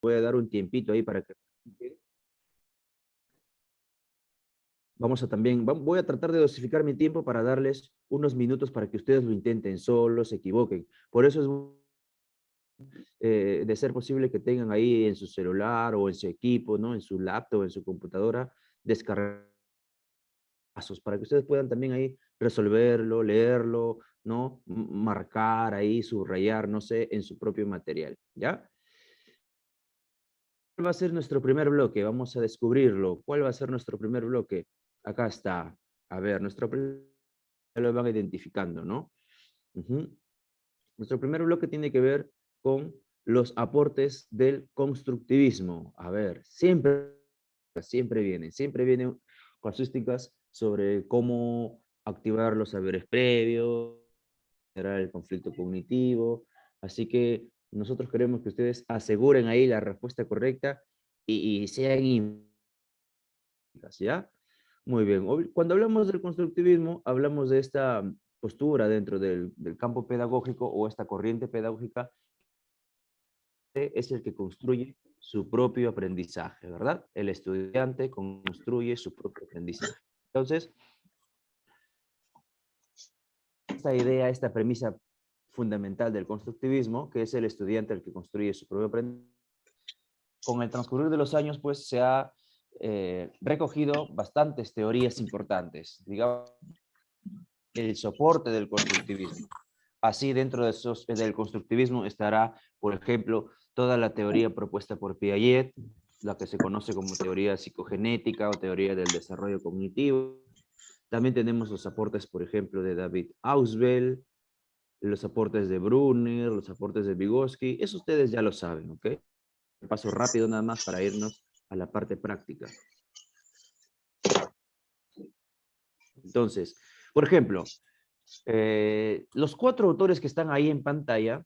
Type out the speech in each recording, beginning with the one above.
voy a dar un tiempito ahí para que... Vamos a también, voy a tratar de dosificar mi tiempo para darles unos minutos para que ustedes lo intenten solos, se equivoquen. Por eso es de ser posible que tengan ahí en su celular o en su equipo, ¿no? En su laptop, en su computadora, descargar pasos para que ustedes puedan también ahí resolverlo, leerlo, ¿no? Marcar ahí, subrayar, no sé, en su propio material, ¿ya? ¿Cuál va a ser nuestro primer bloque? Vamos a descubrirlo. ¿Cuál va a ser nuestro primer bloque? Acá está. A ver, ya lo van identificando, ¿no? Ujú. Nuestro primer bloque tiene que ver con los aportes del constructivismo. A ver, siempre vienen casuísticas sobre cómo activar los saberes previos, generar el conflicto cognitivo. Así que nosotros queremos que ustedes aseguren ahí la respuesta correcta y sean ¿ya? Muy bien. Cuando hablamos del constructivismo, hablamos de esta postura dentro del campo pedagógico o esta corriente pedagógica que es el que construye su propio aprendizaje, ¿verdad? El estudiante construye su propio aprendizaje. Entonces, esta idea, esta premisa fundamental del constructivismo, que es el estudiante el que construye su propio aprendizaje, con el transcurrir de los años, pues se ha recogido bastantes teorías importantes, digamos, el soporte del constructivismo. Así, dentro del constructivismo estará, por ejemplo, toda la teoría propuesta por Piaget, la que se conoce como teoría psicogenética o teoría del desarrollo cognitivo. También tenemos los aportes, por ejemplo, de David Ausubel, los aportes de Brunner, los aportes de Vygotsky. Eso ustedes ya lo saben, ¿ok? Paso rápido nada más para irnos a la parte práctica. Entonces, por ejemplo, los 4 autores que están ahí en pantalla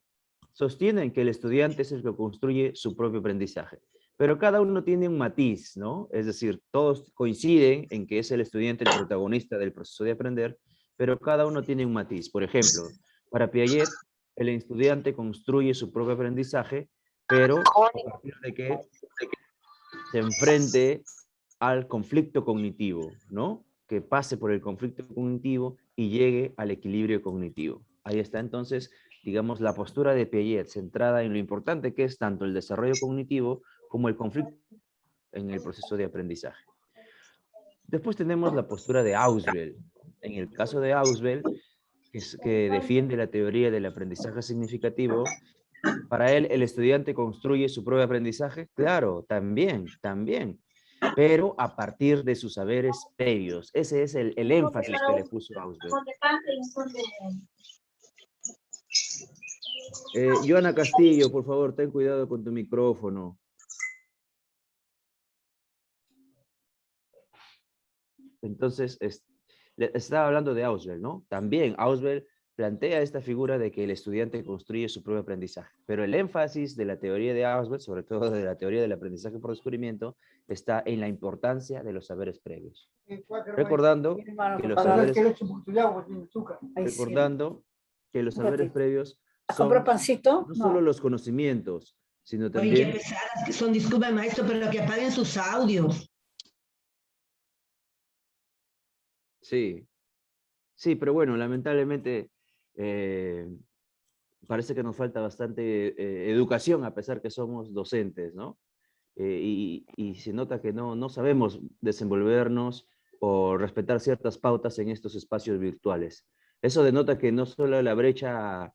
sostienen que el estudiante es el que construye su propio aprendizaje, pero cada uno tiene un matiz, ¿no? Es decir, todos coinciden en que es el estudiante el protagonista del proceso de aprender, pero cada uno tiene un matiz. Por ejemplo, para Piaget, el estudiante construye su propio aprendizaje, pero a partir de que se enfrente al conflicto cognitivo, ¿no? Que pase por el conflicto cognitivo y llegue al equilibrio cognitivo. Ahí está entonces, digamos, la postura de Piaget, centrada en lo importante que es tanto el desarrollo cognitivo como el conflicto en el proceso de aprendizaje. Después tenemos la postura de Ausubel. En el caso de Ausubel, que defiende la teoría del aprendizaje significativo, para él el estudiante construye su propio aprendizaje. Claro, también, pero a partir de sus saberes previos. Ese es el énfasis que le puso Ausubel. Joana Castillo, por favor, ten cuidado con tu micrófono. Entonces, estaba hablando de Ausubel, ¿no? También Ausubel plantea esta figura de que el estudiante construye su propio aprendizaje, pero el énfasis de la teoría de Ausubel, sobre todo de la teoría del aprendizaje por descubrimiento, está en la importancia de los saberes previos. Recordando que los saberes, recordando que los saberes previos son no solo los conocimientos, sino Oye, qué también... pesadas que son, disculpe maestro, pero que apaguen sus audios. Sí, sí, pero bueno, lamentablemente parece que nos falta bastante educación a pesar que somos docentes, ¿no? Y se nota que no sabemos desenvolvernos o respetar ciertas pautas en estos espacios virtuales. Eso denota que no solo la brecha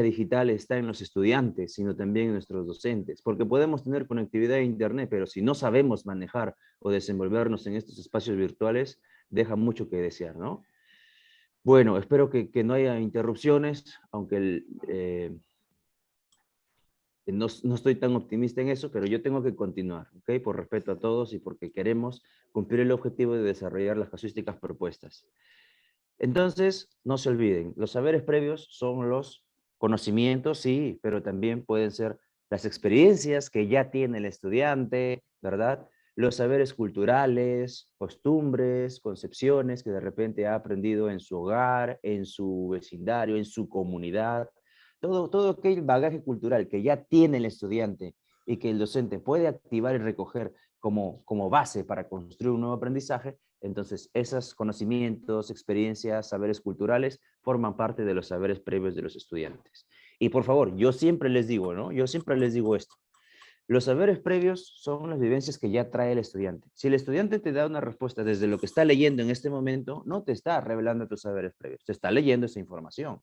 digital está en los estudiantes, sino también en nuestros docentes, porque podemos tener conectividad a Internet, pero si no sabemos manejar o desenvolvernos en estos espacios virtuales, deja mucho que desear, ¿no? Bueno, espero que no haya interrupciones, aunque no estoy tan optimista en eso, pero yo tengo que continuar, ¿ok? Por respeto a todos y porque queremos cumplir el objetivo de desarrollar las casuísticas propuestas. Entonces, no se olviden, los saberes previos son los conocimientos, sí, pero también pueden ser las experiencias que ya tiene el estudiante, ¿verdad? Los saberes culturales, costumbres, concepciones que de repente ha aprendido en su hogar, en su vecindario, en su comunidad. Todo aquel bagaje cultural que ya tiene el estudiante y que el docente puede activar y recoger como base para construir un nuevo aprendizaje, entonces esos conocimientos, experiencias, saberes culturales forman parte de los saberes previos de los estudiantes. Y por favor, yo siempre les digo, ¿no? Yo siempre les digo esto. Los saberes previos son las vivencias que ya trae el estudiante. Si el estudiante te da una respuesta desde lo que está leyendo en este momento, no te está revelando tus saberes previos, te está leyendo esa información.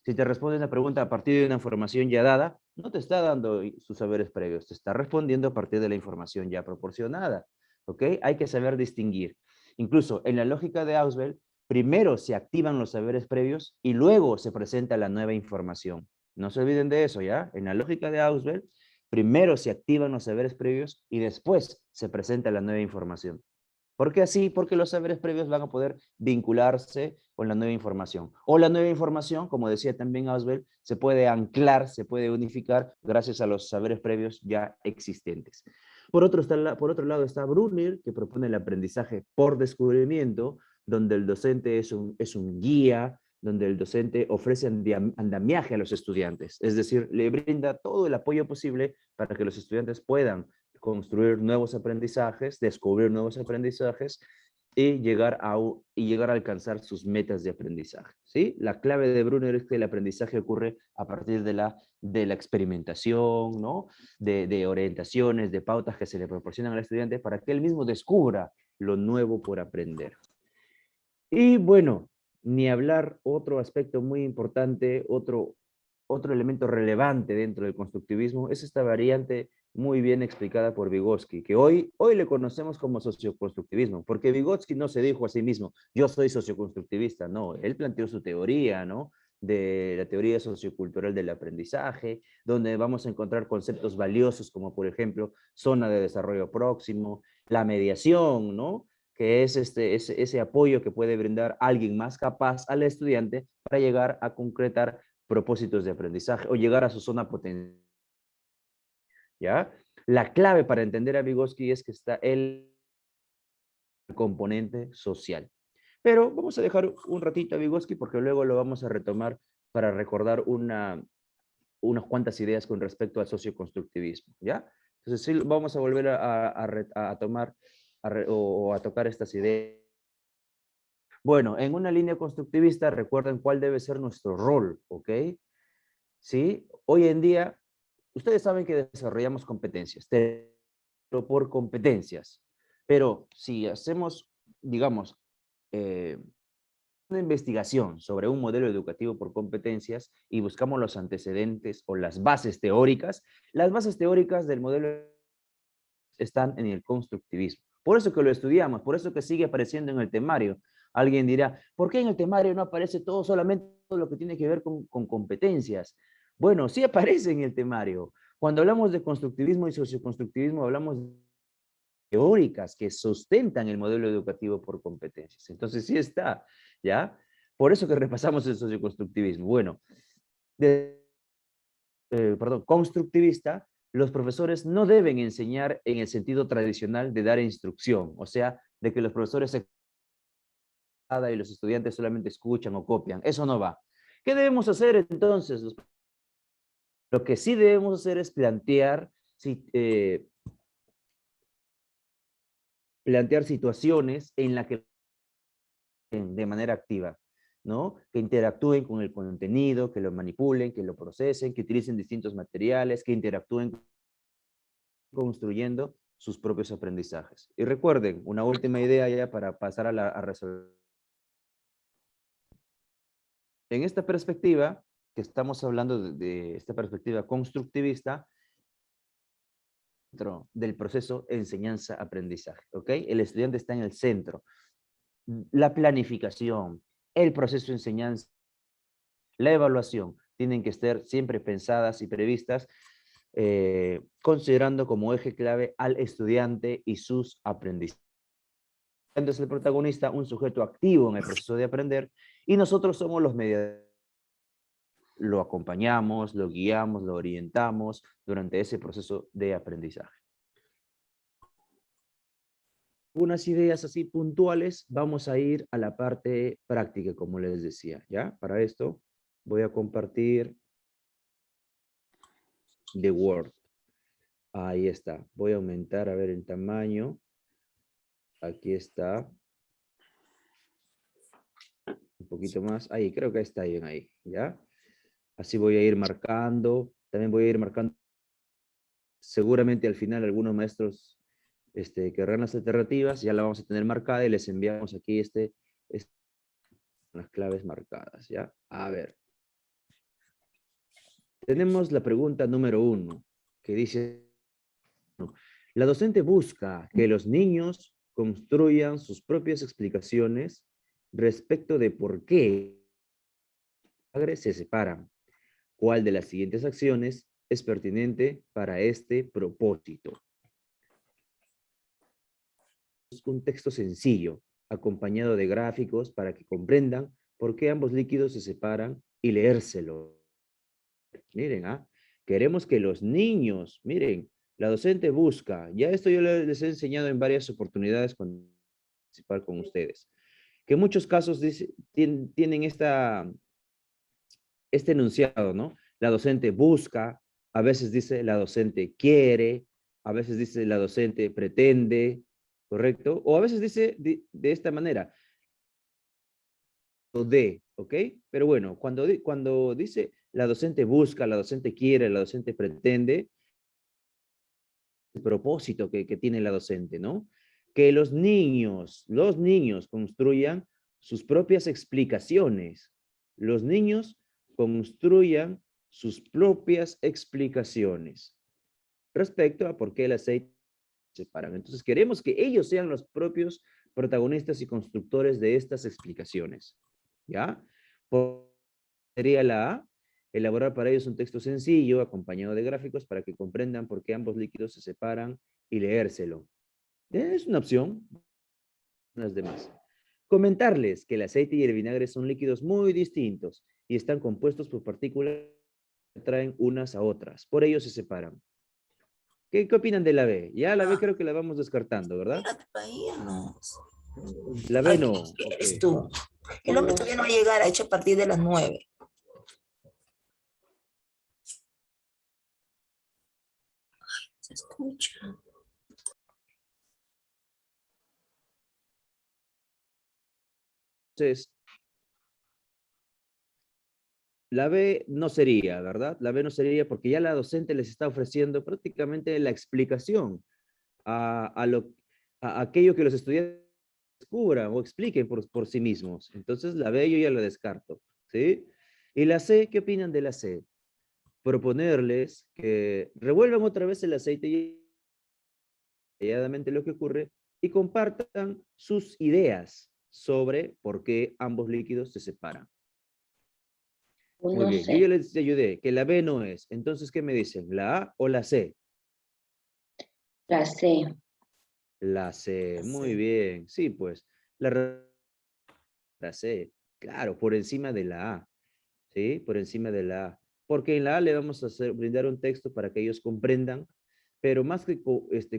Si te responde una pregunta a partir de una información ya dada, no te está dando sus saberes previos, te está respondiendo a partir de la información ya proporcionada. ¿Ok? Hay que saber distinguir. Incluso en la lógica de Ausubel, primero se activan los saberes previos y luego se presenta la nueva información. No se olviden de eso, ¿ya? En la lógica de Ausubel, primero se activan los saberes previos y después se presenta la nueva información. ¿Por qué así? Porque los saberes previos van a poder vincularse con la nueva información. O la nueva información, como decía también Ausubel, se puede anclar, se puede unificar gracias a los saberes previos ya existentes. Por otro lado está Brunner, que propone el aprendizaje por descubrimiento, donde el docente es un guía, donde el docente ofrece andamiaje a los estudiantes, es decir, le brinda todo el apoyo posible para que los estudiantes puedan construir nuevos aprendizajes, descubrir nuevos aprendizajes y llegar a alcanzar sus metas de aprendizaje. ¿Sí? La clave de Brunner es que el aprendizaje ocurre a partir de la experimentación, ¿no? De orientaciones, de pautas que se le proporcionan al estudiante para que él mismo descubra lo nuevo por aprender. Y bueno, ni hablar otro aspecto muy importante, otro elemento relevante dentro del constructivismo es esta variante muy bien explicada por Vygotsky, que hoy le conocemos como socioconstructivismo, porque Vygotsky no se dijo a sí mismo, yo soy socioconstructivista, no, él planteó su teoría, ¿no? De la teoría sociocultural del aprendizaje, donde vamos a encontrar conceptos valiosos como, por ejemplo, zona de desarrollo próximo, la mediación, ¿no? Que es ese apoyo que puede brindar alguien más capaz al estudiante para llegar a concretar propósitos de aprendizaje o llegar a su zona potencial. ¿Ya? La clave para entender a Vygotsky es que está el componente social. Pero vamos a dejar un ratito a Vygotsky porque luego lo vamos a retomar para recordar unas cuantas ideas con respecto al socioconstructivismo. ¿Ya? Entonces sí, vamos a volver a tomar o a tocar estas ideas. Bueno, en una línea constructivista recuerden cuál debe ser nuestro rol, ¿ok? ¿Sí? Hoy en día, ustedes saben que desarrollamos competencias, pero por competencias. Pero si hacemos, digamos, una investigación sobre un modelo educativo por competencias y buscamos los antecedentes o las bases teóricas del modelo están en el constructivismo. Por eso que lo estudiamos, por eso que sigue apareciendo en el temario. Alguien dirá, ¿por qué en el temario no aparece solamente todo lo que tiene que ver con competencias? Bueno, sí aparece en el temario. Cuando hablamos de constructivismo y socioconstructivismo, hablamos de teóricas que sustentan el modelo educativo por competencias. Entonces sí está, ¿ya? Por eso que repasamos el socioconstructivismo. Bueno, constructivista, los profesores no deben enseñar en el sentido tradicional de dar instrucción, o sea, de que los profesores se y los estudiantes solamente escuchan o copian. Eso no va. ¿Qué debemos hacer entonces? Lo que sí debemos hacer es plantear situaciones en las que de manera activa, ¿no? Que interactúen con el contenido, que lo manipulen, que lo procesen, que utilicen distintos materiales, que interactúen construyendo sus propios aprendizajes. Y recuerden, una última idea ya para pasar a resolver. En esta perspectiva, que estamos hablando de esta perspectiva constructivista, dentro del proceso enseñanza-aprendizaje, ¿ok? El estudiante está en el centro. La planificación, el proceso de enseñanza, la evaluación, tienen que estar siempre pensadas y previstas considerando como eje clave al estudiante y sus aprendizajes. Es el protagonista, un sujeto activo en el proceso de aprender, y nosotros somos los mediadores. Lo acompañamos, lo guiamos, lo orientamos durante ese proceso de aprendizaje. Unas ideas así puntuales, vamos a ir a la parte práctica, como les decía, ¿ya? Para esto voy a compartir The Word. Ahí está. Voy a aumentar, a ver, el tamaño. Aquí está. Un poquito más. Ahí, creo que está bien ahí, ¿ya? Así voy a ir marcando. También voy a ir marcando. Seguramente al final algunos maestros querrán las alternativas. Ya la vamos a tener marcada y les enviamos aquí las claves marcadas, ¿ya? A ver. Tenemos la pregunta número 1, que dice, la docente busca que los niños construyan sus propias explicaciones respecto de por qué se separan. ¿Cuál de las siguientes acciones es pertinente para este propósito? Un texto sencillo, acompañado de gráficos para que comprendan por qué ambos líquidos se separan y leérselo. Miren, queremos que los niños, miren, la docente busca, ya esto yo les he enseñado en varias oportunidades con participar con ustedes, que en muchos casos tienen este enunciado, ¿no? La docente busca, a veces dice la docente quiere, a veces dice la docente pretende, ¿correcto? O a veces dice de esta manera, de, ¿ok? Pero bueno, cuando dice la docente busca, la docente quiere, la docente pretende, el propósito que tiene la docente, ¿no? Que los niños construyan sus propias explicaciones. Los niños construyan sus propias explicaciones respecto a por qué el aceite se separan. Entonces queremos que ellos sean los propios protagonistas y constructores de estas explicaciones. ¿Ya? Sería la A, elaborar para ellos un texto sencillo, acompañado de gráficos, para que comprendan por qué ambos líquidos se separan y leérselo. Es una opción, las demás. Comentarles que el aceite y el vinagre son líquidos muy distintos y están compuestos por partículas que atraen unas a otras. Por ello se separan. ¿Qué opinan de la B? Ya la B creo que la vamos descartando, ¿verdad? Espérate para irnos. La B Ay, no. ¿qué Ok. eres tú? El hombre todavía no va a llegar, ha hecho a partir de las 9. Se escucha. Entonces, la B no sería, ¿verdad? La B no sería porque ya la docente les está ofreciendo prácticamente la explicación a aquello que los estudiantes descubran o expliquen por sí mismos. Entonces, la B yo ya la descarto, ¿sí? Y la C, ¿qué opinan de la C? Proponerles que revuelvan otra vez el aceite y detalladamente lo que ocurre y compartan sus ideas sobre por qué ambos líquidos se separan. Muy No bien, yo sé, ya les ayudé, que la B no es. Entonces, ¿qué me dicen? ¿La A o la C? la C. La C, muy Sí. bien. Sí, pues, la C, claro, por encima de la A, ¿sí? Por encima de la A. Porque en la A le vamos a brindar un texto para que ellos comprendan, pero más que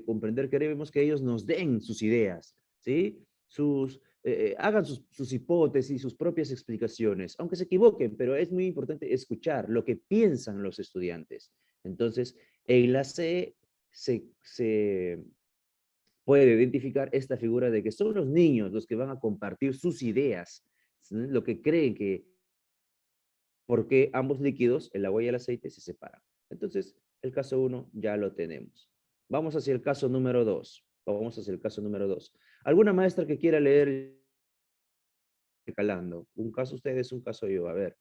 comprender, queremos que ellos nos den sus ideas, ¿sí? Hagan sus hipótesis, sus propias explicaciones, aunque se equivoquen, pero es muy importante escuchar lo que piensan los estudiantes. Entonces, en la C se puede identificar esta figura de que son los niños los que van a compartir sus ideas, ¿sí? Lo que creen que, porque ambos líquidos, el agua y el aceite, se separan. Entonces, el caso 1 ya lo tenemos. Vamos hacia el caso número 2. Vamos hacia el caso número 2. ¿Alguna maestra que quiera leer calando? Un caso ustedes, un caso yo, a ver.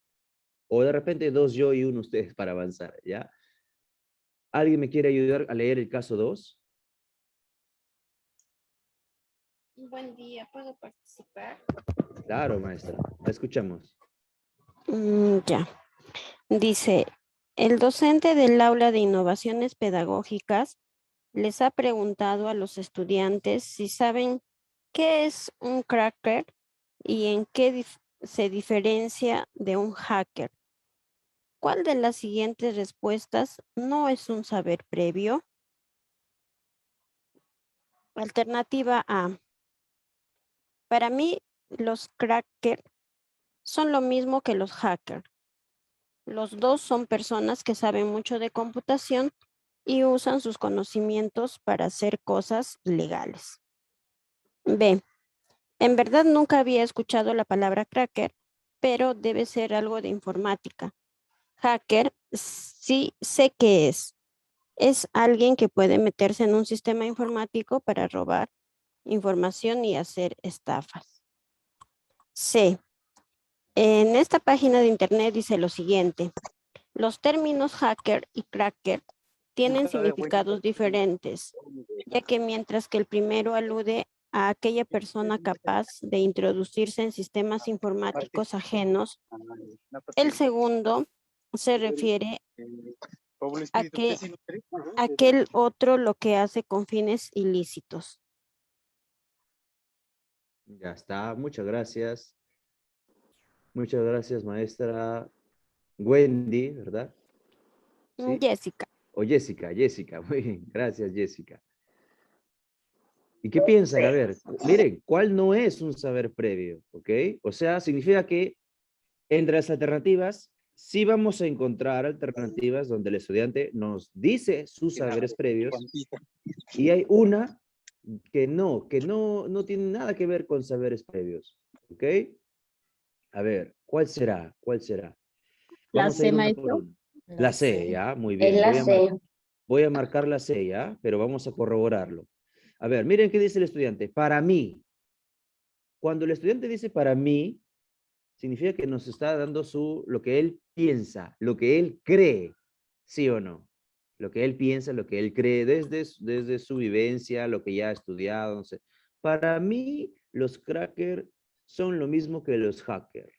O de repente dos yo y uno ustedes para avanzar, ¿ya? ¿Alguien me quiere ayudar a leer el caso 2? Buen día, ¿puedo participar? Claro, maestra. La escuchamos. Ya. Dice, el docente del aula de innovaciones pedagógicas les ha preguntado a los estudiantes si saben qué es un cracker y en qué se diferencia de un hacker. ¿Cuál de las siguientes respuestas no es un saber previo? Alternativa A. Para mí, los crackers son lo mismo que los hackers. Los dos son personas que saben mucho de computación, y usan sus conocimientos para hacer cosas ilegales. B. En verdad nunca había escuchado la palabra cracker, pero debe ser algo de informática. Hacker, sí sé qué es. Es alguien que puede meterse en un sistema informático para robar información y hacer estafas. C. En esta página de internet dice lo siguiente. Los términos hacker y cracker tienen significados diferentes, ya que mientras que el primero alude a aquella persona capaz de introducirse en sistemas informáticos ajenos, el segundo se refiere a que aquel otro lo que hace con fines ilícitos. Ya está, muchas gracias. Muchas gracias, maestra Wendy, ¿verdad? ¿Sí? Jessica. O Jessica, Jessica. Muy bien, gracias, Jessica. ¿Y qué piensan? A ver, miren, ¿cuál no es un saber previo? ¿Ok? O sea, significa que entre las alternativas, sí vamos a encontrar alternativas donde el estudiante nos dice sus saberes previos y hay una que no tiene nada que ver con saberes previos. ¿Ok? A ver, ¿cuál será? ¿Cuál será? La Vamos a C, ir una por maestro. una. La C, ¿ya? Muy Es bien. la C. Voy a marcar la C, ¿ya? Pero vamos a corroborarlo. A ver, miren qué dice el estudiante. Para mí. Cuando el estudiante dice para mí, significa que nos está dando lo que él piensa, lo que él cree, ¿sí o no? Lo que él piensa, lo que él cree, desde su vivencia, lo que ya ha estudiado, no sé. Para mí, los crackers son lo mismo que los hackers.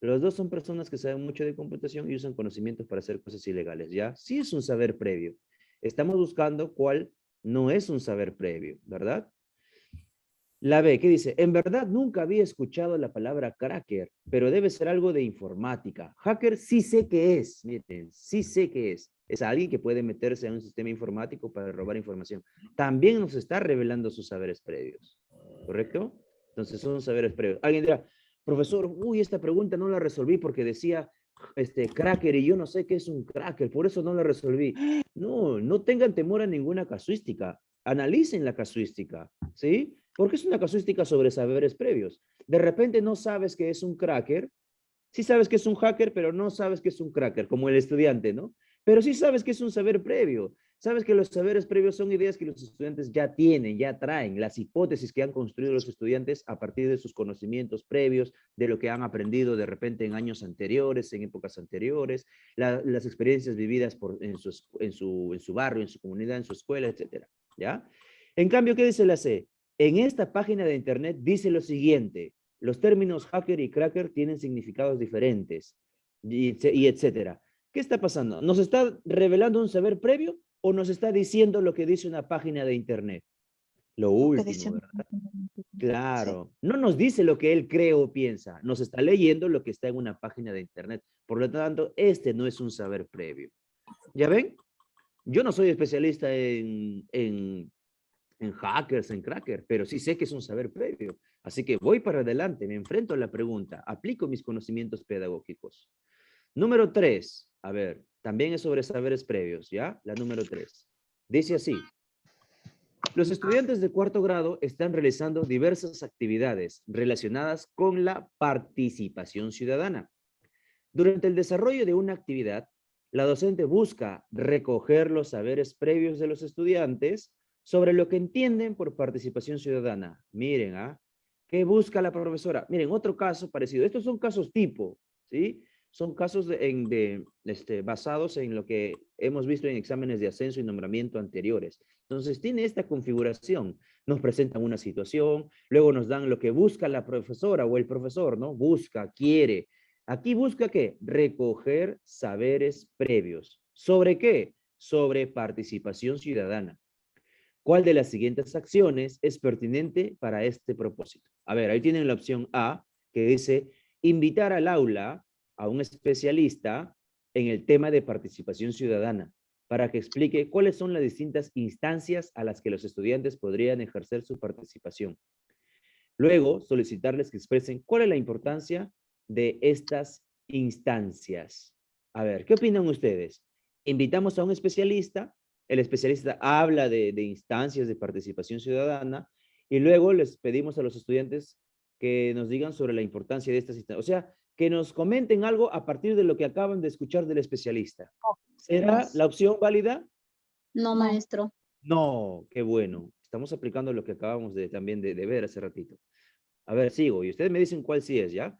Los dos son personas que saben mucho de computación y usan conocimientos para hacer cosas ilegales, ¿ya? Sí es un saber previo. Estamos buscando cuál no es un saber previo, ¿verdad? La B, ¿qué dice? En verdad nunca había escuchado la palabra cracker, pero debe ser algo de informática. Hacker sí sé qué es, miren, sí sé qué es. Es alguien que puede meterse en un sistema informático para robar información. También nos está revelando sus saberes previos, ¿correcto? Entonces son saberes previos. Alguien dirá, profesor, uy, esta pregunta no la resolví porque decía cracker y yo no sé qué es un cracker, por eso no la resolví. No, no tengan temor a ninguna casuística. Analicen la casuística, ¿sí? Porque es una casuística sobre saberes previos. De repente no sabes que es un cracker, sí sabes que es un hacker, pero no sabes que es un cracker, como el estudiante, ¿no? Pero sí sabes que es un saber previo. Sabes que los saberes previos son ideas que los estudiantes ya tienen, ya traen, las hipótesis que han construido los estudiantes a partir de sus conocimientos previos, de lo que han aprendido de repente en años anteriores, en épocas anteriores, las experiencias vividas en su barrio, en su comunidad, en su escuela, etcétera, ¿ya? En cambio, ¿qué dice la C? En esta página de internet dice lo siguiente: los términos hacker y cracker tienen significados diferentes, y etcétera. ¿Qué está pasando? ¿Nos está revelando un saber previo o nos está diciendo lo que dice una página de internet? Lo último, ¿verdad? Claro. No nos dice lo que él cree o piensa, nos está leyendo lo que está en una página de internet. Por lo tanto, este no es un saber previo. ¿Ya ven? Yo no soy especialista en hackers, en cracker, pero sí sé que es un saber previo. Así que voy para adelante, me enfrento a la pregunta, aplico mis conocimientos pedagógicos. Número 3, a ver, también es sobre saberes previos, ¿ya? La número 3. Dice así: los estudiantes de cuarto grado están realizando diversas actividades relacionadas con la participación ciudadana. Durante el desarrollo de una actividad, la docente busca recoger los saberes previos de los estudiantes sobre lo que entienden por participación ciudadana. Miren, ¿ah? ¿Qué busca la profesora? Miren, otro caso parecido. Estos son casos tipo, ¿sí? Son casos basados en lo que hemos visto en exámenes de ascenso y nombramiento anteriores. Entonces, tiene esta configuración. Nos presentan una situación, luego nos dan lo que busca la profesora o el profesor, ¿no? Busca, quiere. Aquí busca ¿qué? Recoger saberes previos. ¿Sobre qué? Sobre participación ciudadana. ¿Cuál de las siguientes acciones es pertinente para este propósito? A ver, ahí tienen la opción A, que dice invitar al aula a un especialista en el tema de participación ciudadana para que explique cuáles son las distintas instancias a las que los estudiantes podrían ejercer su participación. Luego, solicitarles que expresen cuál es la importancia de estas instancias. A ver, ¿qué opinan ustedes? ¿Invitamos a un especialista el especialista habla de instancias de participación ciudadana y luego les pedimos a los estudiantes que nos digan sobre la importancia de estas instancias. O sea, que nos comenten algo a partir de lo que acaban de escuchar del especialista. ¿Será la opción válida? No, maestro. No, qué bueno. Estamos aplicando lo que acabamos también de ver hace ratito. A ver, sigo. Y ustedes me dicen cuál sí es, ¿ya?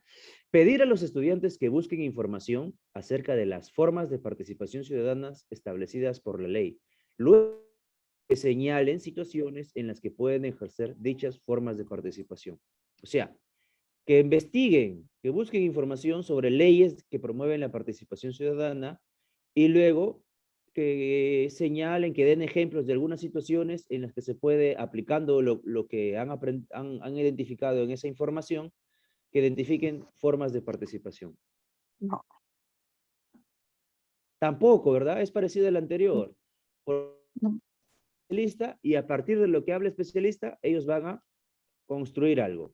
Pedir a los estudiantes que busquen información acerca de las formas de participación ciudadanas establecidas por la ley. Luego, que señalen situaciones en las que pueden ejercer dichas formas de participación. O sea, que investiguen, que busquen información sobre leyes que promueven la participación ciudadana y luego que señalen, que den ejemplos de algunas situaciones en las que se puede, aplicando lo que han identificado en esa información, que identifiquen formas de participación. No. Tampoco, ¿verdad? Es parecido al anterior. No. Especialista, y a partir de lo que habla el especialista, ellos van a construir algo.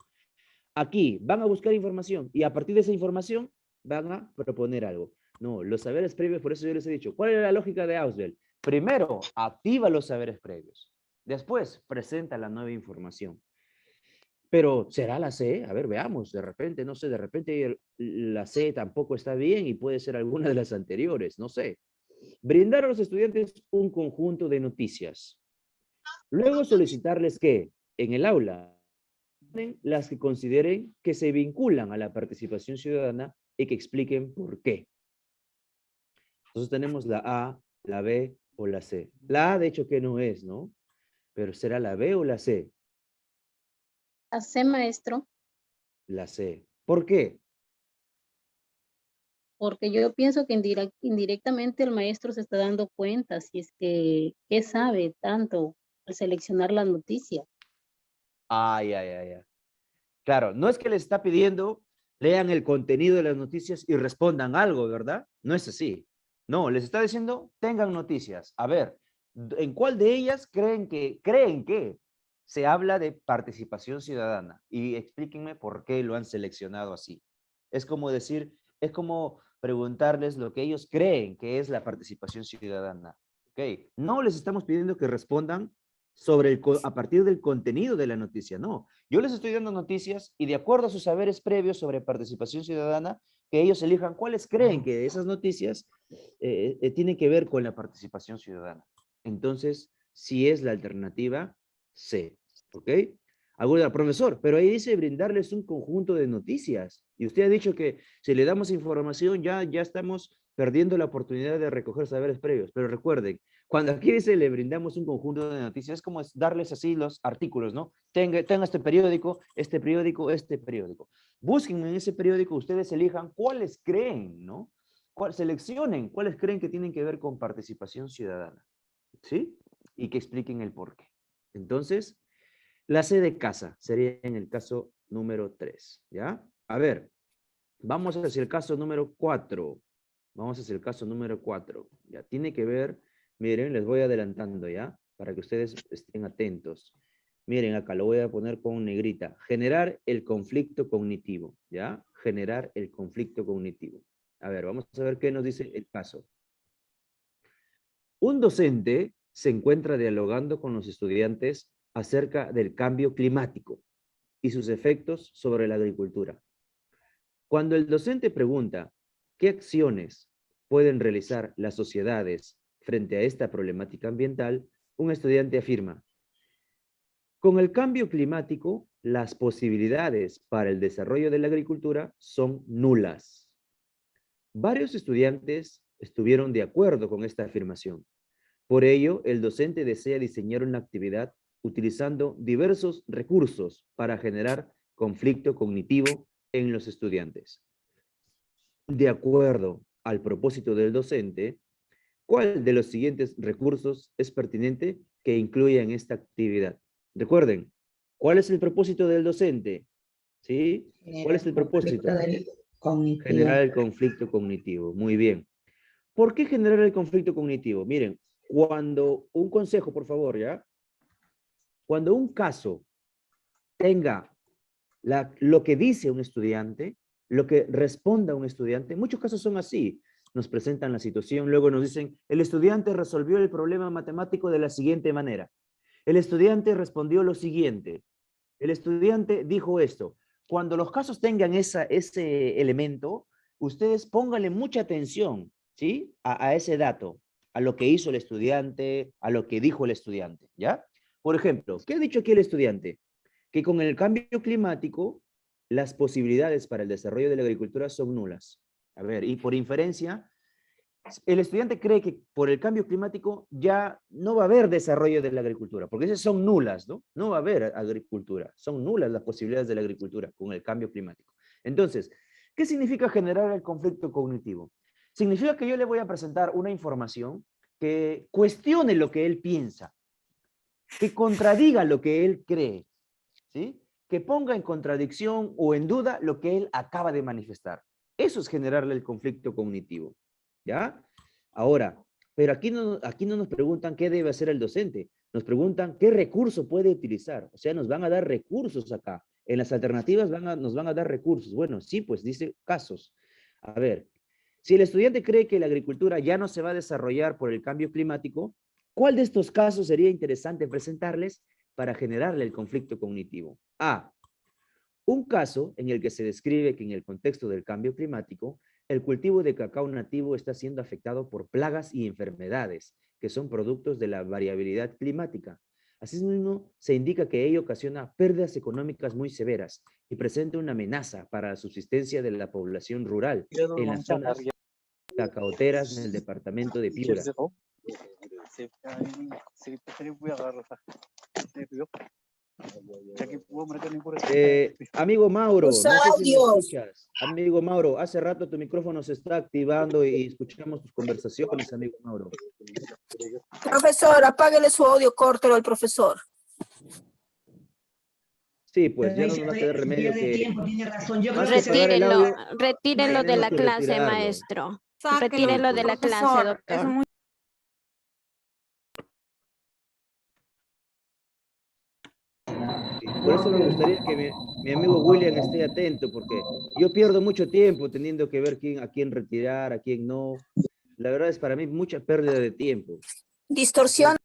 Aquí van a buscar información y a partir de esa información van a proponer algo. No, los saberes previos, por eso yo les he dicho, ¿cuál era la lógica de Ausubel? Primero, activa los saberes previos. Después, presenta la nueva información. Pero, ¿será la C? A ver, veamos, de repente, no sé, de repente la C tampoco está bien y puede ser alguna de las anteriores, no sé. Brindar a los estudiantes un conjunto de noticias. Luego solicitarles que, en el aula, las que consideren que se vinculan a la participación ciudadana y que expliquen por qué. Entonces tenemos la A, la B o la C. La A, de hecho, que no es, ¿no? Pero ¿será la B o la C? La C, maestro, La C. ¿Por qué? porque yo pienso que indirectamente el maestro se está dando cuenta si es que, ¿qué sabe tanto al seleccionar la noticia? Ay. Claro, no es que les está pidiendo, lean el contenido de las noticias y respondan algo, ¿verdad? No es así. No, les está diciendo, tengan noticias. A ver, ¿en cuál de ellas creen que se habla de participación ciudadana? Y explíquenme por qué lo han seleccionado así. Es como decir, es como preguntarles lo que ellos creen que es la participación ciudadana. ¿Ok? No les estamos pidiendo que respondan a partir del contenido de la noticia, no. Yo les estoy dando noticias y de acuerdo a sus saberes previos sobre participación ciudadana, que ellos elijan cuáles creen que esas noticias tienen que ver con la participación ciudadana. Entonces, si es la alternativa C, ¿ok? Alguna, profesor, pero ahí dice brindarles un conjunto de noticias. Y usted ha dicho que si le damos información ya estamos perdiendo la oportunidad de recoger saberes previos. Pero recuerden, cuando aquí dice le brindamos un conjunto de noticias, es como darles así los artículos, ¿no? Tenga este periódico, este periódico, este periódico. Busquen en ese periódico, ustedes elijan cuáles creen, ¿no? Seleccionen cuáles creen que tienen que ver con participación ciudadana, ¿sí? Y que expliquen el por qué. Entonces, la C de casa sería en el caso número 3, ¿ya? A ver, vamos hacia el caso número 4. Vamos hacia el caso número 4. Ya, tiene que ver, miren, les voy adelantando, ¿ya? Para que ustedes estén atentos. Miren, acá lo voy a poner con negrita. Generar el conflicto cognitivo, ¿ya? Generar el conflicto cognitivo. A ver, vamos a ver qué nos dice el caso. Un docente se encuentra dialogando con los estudiantes acerca del cambio climático y sus efectos sobre la agricultura. Cuando el docente pregunta qué acciones pueden realizar las sociedades frente a esta problemática ambiental, un estudiante afirma: con el cambio climático, las posibilidades para el desarrollo de la agricultura son nulas. Varios estudiantes estuvieron de acuerdo con esta afirmación. Por ello, el docente desea diseñar una actividad utilizando diversos recursos para generar conflicto cognitivo en los estudiantes. De acuerdo al propósito del docente, ¿cuál de los siguientes recursos es pertinente que incluya en esta actividad? Recuerden, ¿cuál es el propósito del docente? ¿Sí? ¿Cuál es el propósito? Generar el conflicto cognitivo. Muy bien. ¿Por qué generar el conflicto cognitivo? Miren, cuando un consejo, por favor, ¿ya? Cuando un caso tenga lo que dice un estudiante, lo que responda un estudiante, muchos casos son así. nos presentan la situación, luego nos dicen, el estudiante resolvió el problema matemático de la siguiente manera. El estudiante respondió lo siguiente. El estudiante dijo esto. Cuando los casos tengan ese elemento, ustedes pónganle mucha atención, ¿sí? A ese dato, a lo que hizo el estudiante, a lo que dijo el estudiante, ¿ya? Por ejemplo, ¿qué ha dicho aquí el estudiante? Que con el cambio climático, las posibilidades para el desarrollo de la agricultura son nulas. A ver, y por inferencia, el estudiante cree que por el cambio climático ya no va a haber desarrollo de la agricultura, porque esas son nulas, ¿no? No va a haber agricultura, son nulas las posibilidades de la agricultura con el cambio climático. Entonces, ¿qué significa generar el conflicto cognitivo? Significa que yo le voy a presentar una información que cuestione lo que él piensa, que contradiga lo que él cree, ¿sí? Que ponga en contradicción o en duda lo que él acaba de manifestar. Eso es generarle el conflicto cognitivo, ¿ya? Ahora, pero aquí no nos preguntan qué debe hacer el docente, nos preguntan qué recurso puede utilizar, o sea, nos van a dar recursos acá. En las alternativas nos van a dar recursos. Bueno, sí, pues dice casos. A ver, si el estudiante cree que la agricultura ya no se va a desarrollar por el cambio climático, ¿cuál de estos casos sería interesante presentarles para generarle el conflicto cognitivo? A. Un caso en el que se describe que en el contexto del cambio climático, el cultivo de cacao nativo está siendo afectado por plagas y enfermedades, que son productos de la variabilidad climática. Asimismo, se indica que ello ocasiona pérdidas económicas muy severas y presenta una amenaza para la subsistencia de la población rural en las zonas cacaoteras en el departamento de Piura. Amigo Mauro, Los no sé si me audios. escuchas. Amigo Mauro, hace rato tu micrófono se está activando y escuchamos tus conversaciones, amigo Mauro. Profesor, apáguele su audio, córtelo al profesor. Sí, pues Pero ya ahí no se nos va a quedar remedio pierde que... tiempo, tiene razón. Yo Más creo que que apagar el se... audio, Retírelo de tenemos la que clase, retirarlo. maestro. Sáquelo, Retírelo de la clase, profesor. Es doctor. muy Por eso me gustaría que mi amigo William esté atento, porque yo pierdo mucho tiempo teniendo que ver a quién retirar, a quién no. La verdad es para mí mucha pérdida de tiempo. Distorsión.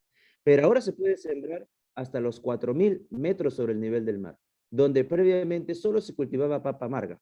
Pero ahora se puede sembrar hasta los 4.000 metros sobre el nivel del mar, donde previamente solo se cultivaba papa amarga.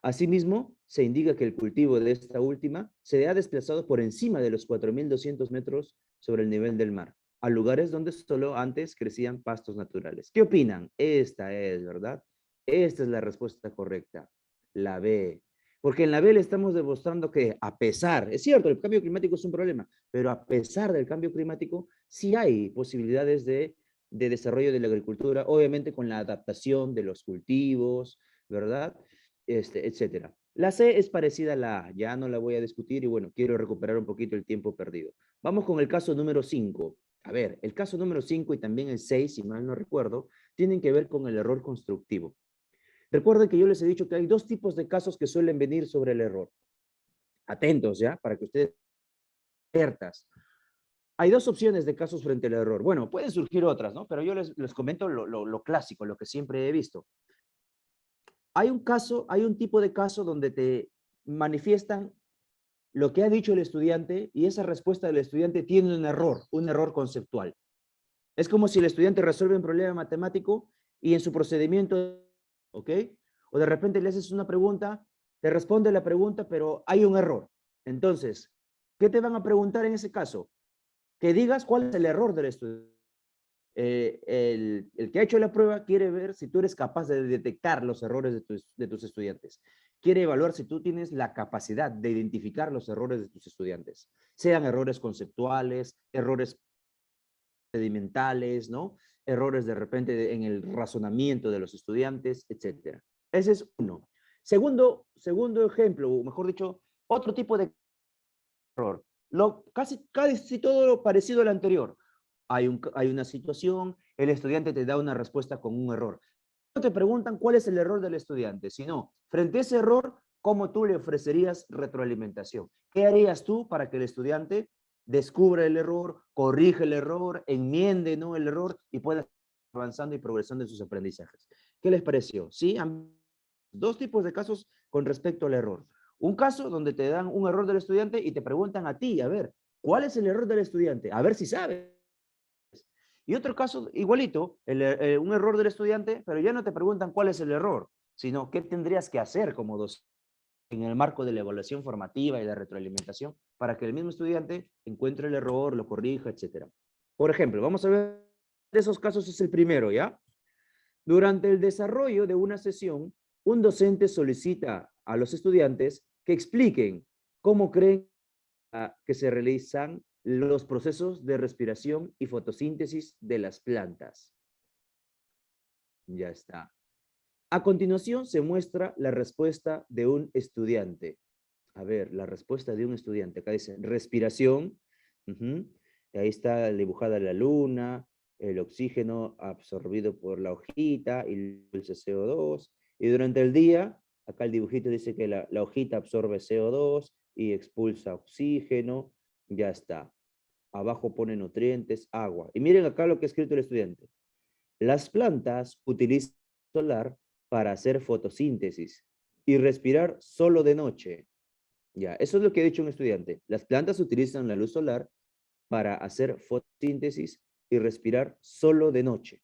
Asimismo, se indica que el cultivo de esta última se ha desplazado por encima de los 4.200 metros sobre el nivel del mar, a lugares donde solo antes crecían pastos naturales. ¿Qué opinan? Esta es, ¿verdad? Esta es la respuesta correcta, la B. Porque en la B le estamos demostrando que a pesar, es cierto, el cambio climático es un problema, pero a pesar del cambio climático, sí hay posibilidades de desarrollo de la agricultura, obviamente con la adaptación de los cultivos, ¿verdad? Etcétera. La C es parecida a la A, ya no la voy a discutir y bueno, quiero recuperar un poquito el tiempo perdido. Vamos con el caso número 5. A ver, el caso número 5 y también el 6, si mal no recuerdo, tienen que ver con el error constructivo. Recuerden que yo les he dicho que hay dos tipos de casos que suelen venir sobre el error. Atentos, ¿ya? Para que ustedes alertas. Hay dos opciones de casos frente al error. Bueno, pueden surgir otras, ¿no? Pero yo les comento lo clásico, lo que siempre he visto. Hay un tipo de caso donde te manifiestan lo que ha dicho el estudiante y esa respuesta del estudiante tiene un error conceptual. Es como si el estudiante resuelve un problema matemático y en su procedimiento, ¿ok? O de repente le haces una pregunta, te responde la pregunta, pero hay un error. Entonces, ¿qué te van a preguntar en ese caso? Que digas cuál es el error del estudiante. El que ha hecho la prueba quiere ver si tú eres capaz de detectar los errores de tus estudiantes. Quiere evaluar si tú tienes la capacidad de identificar los errores de tus estudiantes. Sean errores conceptuales, errores procedimentales, ¿no? Errores de repente en el razonamiento de los estudiantes, etc. Ese es uno. Segundo ejemplo, o mejor dicho, otro tipo de error. Casi todo lo parecido al anterior. Hay una situación, el estudiante te da una respuesta con un error. No te preguntan cuál es el error del estudiante, sino, frente a ese error, ¿cómo tú le ofrecerías retroalimentación? ¿Qué harías tú para que el estudiante descubra el error, corrige el error, enmiende, ¿no?, el error y pueda avanzando y progresando en sus aprendizajes? ¿Qué les pareció? ¿Sí? Dos tipos de casos con respecto al error. Un caso donde te dan un error del estudiante y te preguntan a ti, a ver, ¿cuál es el error del estudiante? A ver si sabes. Y otro caso igualito, un error del estudiante, pero ya no te preguntan cuál es el error, sino qué tendrías que hacer como docente en el marco de la evaluación formativa y la retroalimentación para que el mismo estudiante encuentre el error, lo corrija, etc. Por ejemplo, vamos a ver, de esos casos es el primero, ¿ya? Durante el desarrollo de una sesión, un docente solicita a los estudiantes que expliquen cómo creen que se realizan los procesos de respiración y fotosíntesis de las plantas. Ya está. A continuación se muestra la respuesta de un estudiante. A ver, la respuesta de un estudiante. Acá dice respiración. Y ahí está dibujada la luna, el oxígeno absorbido por la hojita y el CO2. Y durante el día, acá el dibujito dice que la hojita absorbe CO2 y expulsa oxígeno. Ya está. Abajo pone nutrientes, agua. Y miren acá lo que ha escrito el estudiante. Las plantas utilizan solar para hacer fotosíntesis y respirar solo de noche. Ya, eso es lo que ha dicho un estudiante. Las plantas utilizan la luz solar para hacer fotosíntesis y respirar solo de noche.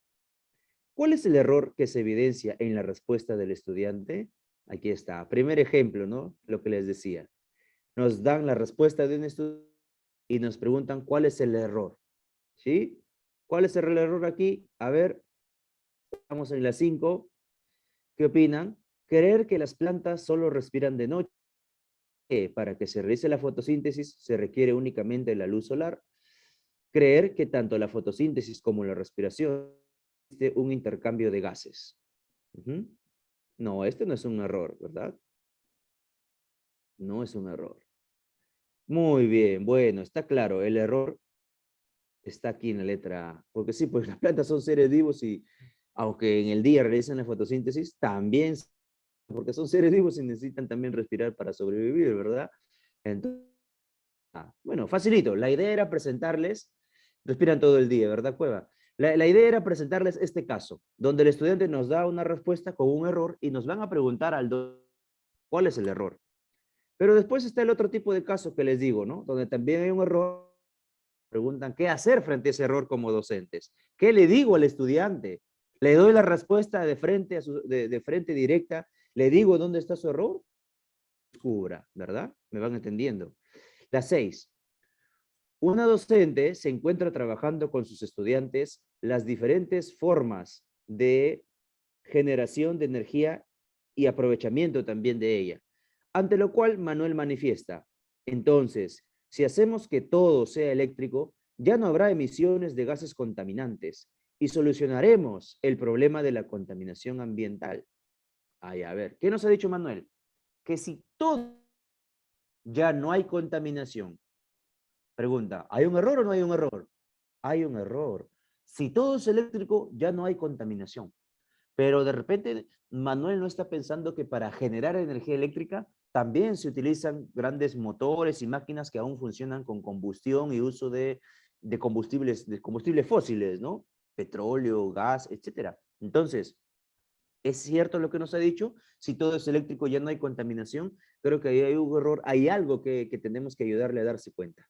¿Cuál es el error que se evidencia en la respuesta del estudiante? Aquí está. Primer ejemplo, ¿no? Lo que les decía. Nos dan la respuesta de un estudiante y nos preguntan cuál es el error. ¿Sí? ¿Cuál es el error aquí? A ver, estamos en la 5. ¿Qué opinan? Creer que las plantas solo respiran de noche. Para que se realice la fotosíntesis se requiere únicamente la luz solar. Creer que tanto la fotosíntesis como la respiración existe un intercambio de gases. No, este no es un error, ¿verdad? No es un error. Muy bien, bueno, está claro, el error está aquí en la letra A. Porque sí, pues las plantas son seres vivos y aunque en el día realizan la fotosíntesis, también, porque son seres vivos y necesitan también respirar para sobrevivir, ¿verdad? Entonces, bueno, facilito. La idea era presentarles, respiran todo el día, ¿verdad, Cueva? La idea era presentarles este caso, donde el estudiante nos da una respuesta con un error y nos van a preguntar al docente cuál es el error. Pero después está el otro tipo de caso que les digo, ¿no? Donde también hay un error, preguntan qué hacer frente a ese error como docentes. ¿Qué le digo al estudiante? ¿Le doy la respuesta de frente, de frente directa? ¿Le digo dónde está su error? Descubra, ¿verdad? ¿Me van entendiendo? La 6. Una docente se encuentra trabajando con sus estudiantes las diferentes formas de generación de energía y aprovechamiento también de ella, ante lo cual Manuel manifiesta, entonces, si hacemos que todo sea eléctrico, ya no habrá emisiones de gases contaminantes y solucionaremos el problema de la contaminación ambiental. Ay, a ver, ¿qué nos ha dicho Manuel? Que si todo ya no hay contaminación. Pregunta, ¿hay un error o no hay un error? Hay un error. Si todo es eléctrico, ya no hay contaminación. Pero de repente, Manuel no está pensando que para generar energía eléctrica también se utilizan grandes motores y máquinas que aún funcionan con combustión y uso de combustibles fósiles, ¿no? Petróleo, gas, etcétera. Entonces, ¿es cierto lo que nos ha dicho? Si todo es eléctrico, ya no hay contaminación. Creo que ahí hay un error, hay algo que tenemos que ayudarle a darse cuenta.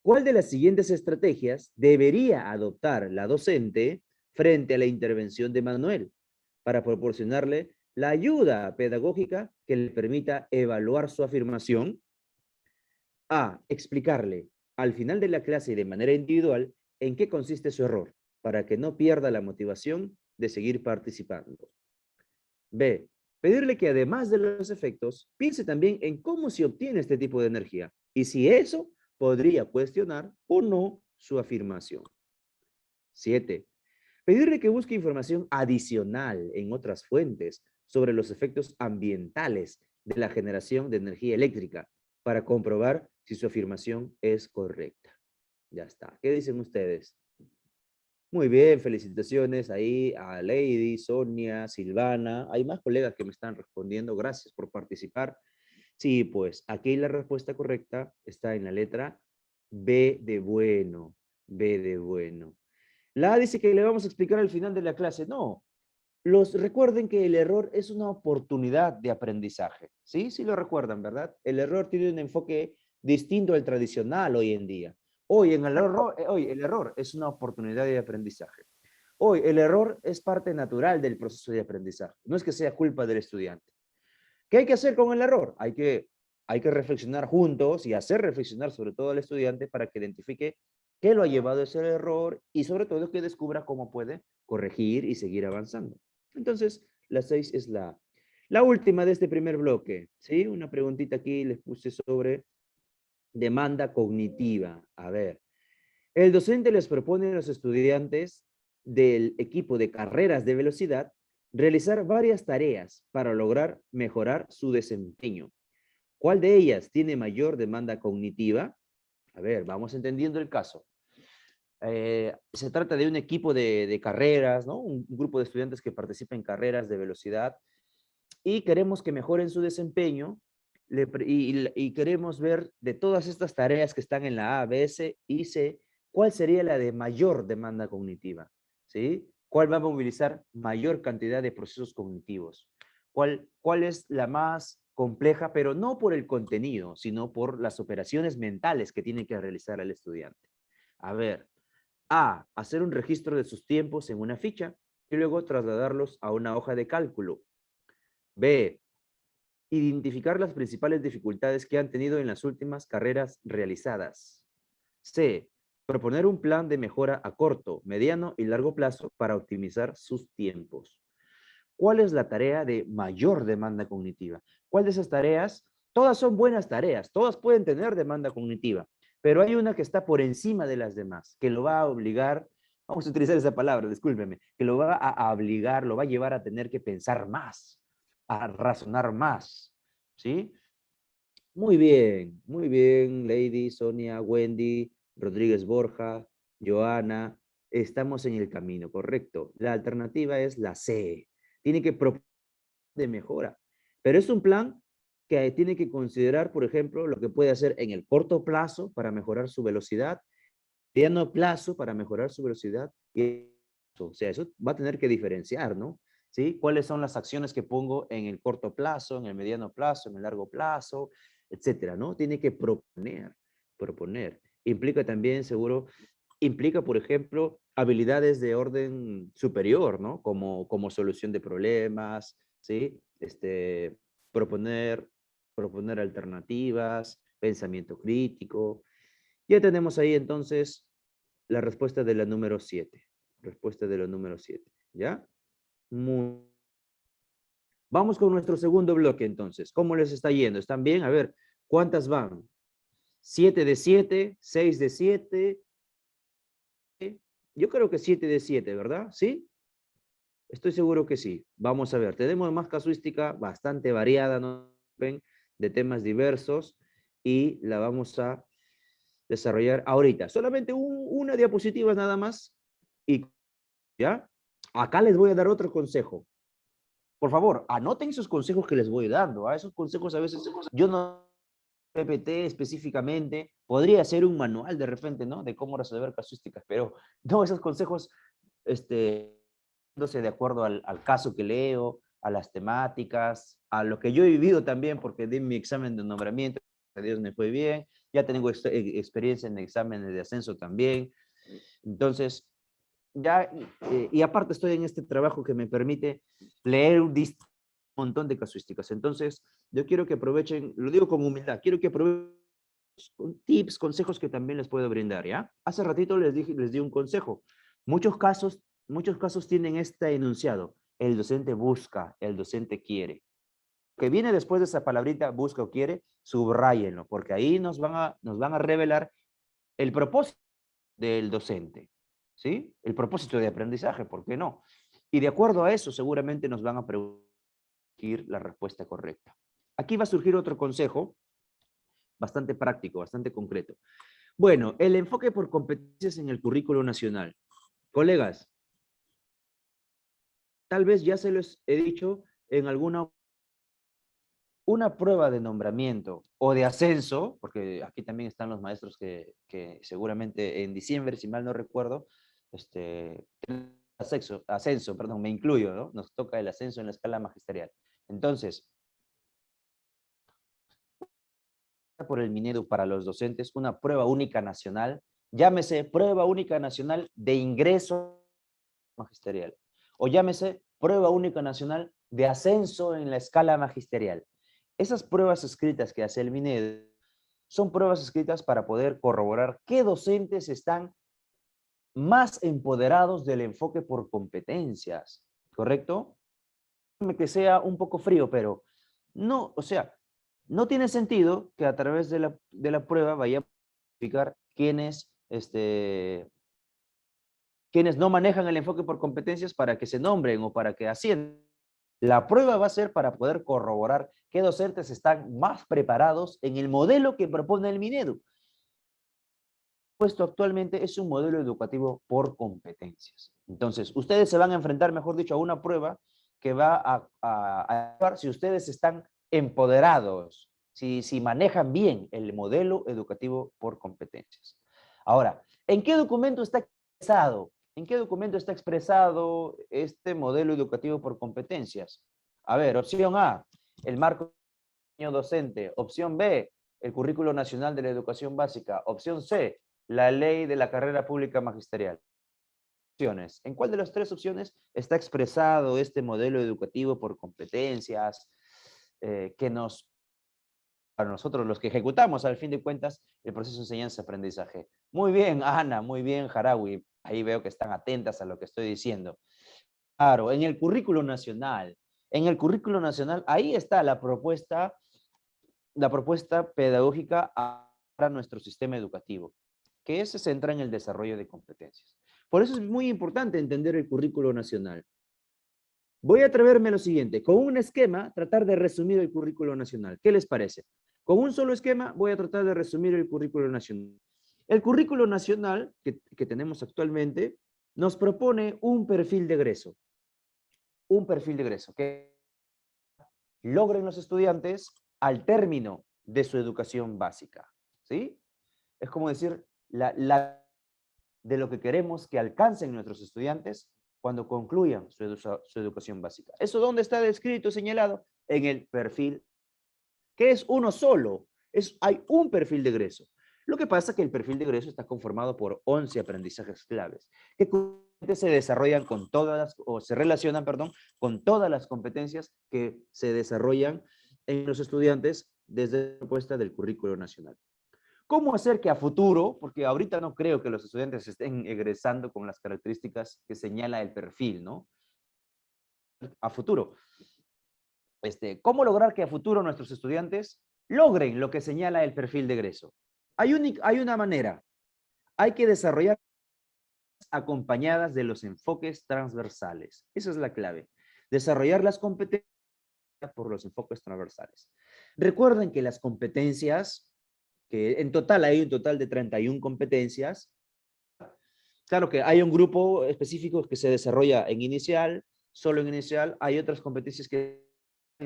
¿Cuál de las siguientes estrategias debería adoptar la docente frente a la intervención de Manuel para proporcionarle la ayuda pedagógica que le permita evaluar su afirmación? A. Explicarle al final de la clase y de manera individual en qué consiste su error, para que no pierda la motivación de seguir participando. B. Pedirle que además de los efectos, piense también en cómo se obtiene este tipo de energía y si eso podría cuestionar o no su afirmación. 7. Pedirle que busque información adicional en otras fuentes sobre los efectos ambientales de la generación de energía eléctrica para comprobar si su afirmación es correcta. Ya está. ¿Qué dicen ustedes? Muy bien, felicitaciones ahí a Lady, Sonia, Silvana. Hay más colegas que me están respondiendo. Gracias por participar. Sí, pues aquí la respuesta correcta está en la letra B de bueno. B de bueno. La A dice que le vamos a explicar al final de la clase. No, recuerden que el error es una oportunidad de aprendizaje, ¿sí? Sí lo recuerdan, ¿verdad? El error tiene un enfoque distinto al tradicional hoy en día. Hoy el error es una oportunidad de aprendizaje. Hoy el error es parte natural del proceso de aprendizaje. No es que sea culpa del estudiante. ¿Qué hay que hacer con el error? Hay que reflexionar juntos y hacer reflexionar sobre todo al estudiante para que identifique qué lo ha llevado a ese error y sobre todo que descubra cómo puede corregir y seguir avanzando. Entonces, la 6 es la última de este primer bloque, ¿sí? Una preguntita aquí les puse sobre demanda cognitiva. A ver, el docente les propone a los estudiantes del equipo de carreras de velocidad realizar varias tareas para lograr mejorar su desempeño. ¿Cuál de ellas tiene mayor demanda cognitiva? A ver, vamos entendiendo el caso. Se trata de un equipo de carreras, ¿no? Un grupo de estudiantes que participa en carreras de velocidad y queremos que mejoren su desempeño y queremos ver de todas estas tareas que están en la A, B, C y C, ¿cuál sería la de mayor demanda cognitiva? ¿Sí? ¿Cuál va a movilizar mayor cantidad de procesos cognitivos? ¿Cuál es la más compleja, pero no por el contenido, sino por las operaciones mentales que tiene que realizar el estudiante? A ver, A, hacer un registro de sus tiempos en una ficha y luego trasladarlos a una hoja de cálculo. B, identificar las principales dificultades que han tenido en las últimas carreras realizadas. C, proponer un plan de mejora a corto, mediano y largo plazo para optimizar sus tiempos. ¿Cuál es la tarea de mayor demanda cognitiva? ¿Cuál de esas tareas? Todas son buenas tareas, todas pueden tener demanda cognitiva, pero hay una que está por encima de las demás, que lo va a obligar, vamos a utilizar esa palabra, discúlpeme, que lo va a obligar, lo va a llevar a tener que pensar más, a razonar más, ¿sí? Muy bien, Lady, Sonia, Wendy, Rodríguez Borja, Joana, estamos en el camino, correcto. La alternativa es la C. Tiene que proponer de mejora, pero es un plan que tiene que considerar, por ejemplo, lo que puede hacer en el corto plazo para mejorar su velocidad, mediano plazo para mejorar su velocidad, y o sea, eso va a tener que diferenciar, ¿no? ¿Sí? ¿Cuáles son las acciones que pongo en el corto plazo, en el mediano plazo, en el largo plazo, etcétera, ¿no? Tiene que proponer. Implica también, seguro, implica, por ejemplo, habilidades de orden superior, ¿no? Como solución de problemas, ¿sí? Proponer, proponer alternativas, pensamiento crítico. Ya tenemos ahí entonces la respuesta de la número 7. Respuesta de la número 7, ¿ya? Vamos con nuestro segundo bloque entonces. ¿Cómo les está yendo? ¿Están bien? A ver, ¿cuántas van? 7 de 7, 6 de 7. Yo creo que 7 de 7, ¿verdad? ¿Sí? Estoy seguro que sí. Vamos a ver. Tenemos más casuística bastante variada, ¿no? De temas diversos y la vamos a desarrollar ahorita. Solamente una diapositiva nada más y ¿ya? Acá les voy a dar otro consejo. Por favor, anoten esos consejos que les voy dando. Esos consejos a veces yo no PPT específicamente, podría ser un manual de repente, ¿no? De cómo resolver casuísticas, pero no, esos consejos, de acuerdo al caso que leo, a las temáticas, a lo que yo he vivido también, porque di mi examen de nombramiento, a Dios me fue bien, ya tengo experiencia en exámenes de ascenso también, entonces, ya, y aparte estoy en este trabajo que me permite leer un montón de casuísticas. Entonces, yo quiero que aprovechen, lo digo con humildad, quiero que aprovechen tips, consejos que también les puedo brindar, ¿ya? Hace ratito les di un consejo. Muchos casos tienen este enunciado. El docente busca, el docente quiere. Que viene después de esa palabrita busca o quiere, subrayenlo, porque ahí nos van a revelar el propósito del docente, ¿sí? El propósito de aprendizaje, ¿por qué no? Y de acuerdo a eso, seguramente nos van a preguntar la respuesta correcta. Aquí va a surgir otro consejo, bastante práctico, bastante concreto. Bueno, el enfoque por competencias en el currículo nacional. Colegas, tal vez ya se los he dicho en una prueba de nombramiento o de ascenso, porque aquí también están los maestros que seguramente en diciembre, si mal no recuerdo, ascenso, perdón, me incluyo, ¿no? Nos toca el ascenso en la escala magisterial. Entonces, por el Minedu para los docentes una prueba única nacional, llámese prueba única nacional de ingreso magisterial, o llámese prueba única nacional de ascenso en la escala magisterial. Esas pruebas escritas que hace el Minedu son pruebas escritas para poder corroborar qué docentes están más empoderados del enfoque por competencias, ¿correcto? Que sea un poco frío, pero no, o sea, no tiene sentido que a través de la prueba vayamos a verificar quiénes no manejan el enfoque por competencias para que se nombren o para que asciendan. La prueba va a ser para poder corroborar qué docentes están más preparados en el modelo que propone el Minedu. Puesto actualmente es un modelo educativo por competencias. Entonces, ustedes se van a enfrentar, mejor dicho, a una prueba que va a evaluar si ustedes están empoderados, si manejan bien el modelo educativo por competencias. Ahora, ¿en qué documento está expresado? ¿En qué documento está expresado este modelo educativo por competencias? A ver, opción A, el marco docente. Opción B, el Currículo Nacional de la Educación Básica. Opción C, la Ley de la Carrera Pública Magisterial. ¿En cuál de las tres opciones está expresado este modelo educativo por competencias que para nosotros los que ejecutamos al fin de cuentas el proceso de enseñanza-aprendizaje? Muy bien, Ana, muy bien, Jarawi. Ahí veo que están atentas a lo que estoy diciendo. Claro, en el currículo nacional, ahí está la propuesta pedagógica para nuestro sistema educativo, que se centra en el desarrollo de competencias. Por eso es muy importante entender el currículo nacional. Voy a atreverme a lo siguiente, con un esquema, tratar de resumir el currículo nacional. ¿Qué les parece? Con un solo esquema voy a tratar de resumir el currículo nacional. El currículo nacional que tenemos actualmente nos propone un perfil de egreso. Un perfil de egreso que logren los estudiantes al término de su educación básica. ¿Sí? Es como decir, de lo que queremos que alcancen nuestros estudiantes cuando concluyan su educación básica. ¿Eso dónde está descrito, señalado? En el perfil, que es uno solo. Hay un perfil de egreso. Lo que pasa es que el perfil de egreso está conformado por 11 aprendizajes claves, que se desarrollan con todas o se relacionan, perdón, con todas las competencias que se desarrollan en los estudiantes desde la propuesta del currículo nacional. ¿Cómo hacer que a futuro, porque ahorita no creo que los estudiantes estén egresando con las características que señala el perfil, ¿no? A futuro. ¿Cómo lograr que a futuro nuestros estudiantes logren lo que señala el perfil de egreso? Hay una manera. Hay que desarrollar acompañadas de los enfoques transversales. Esa es la clave. Desarrollar las competencias por los enfoques transversales. Recuerden que las competencias, que en total hay un total de 31 competencias. Claro que hay un grupo específico que se desarrolla en inicial, solo en inicial. Hay otras competencias que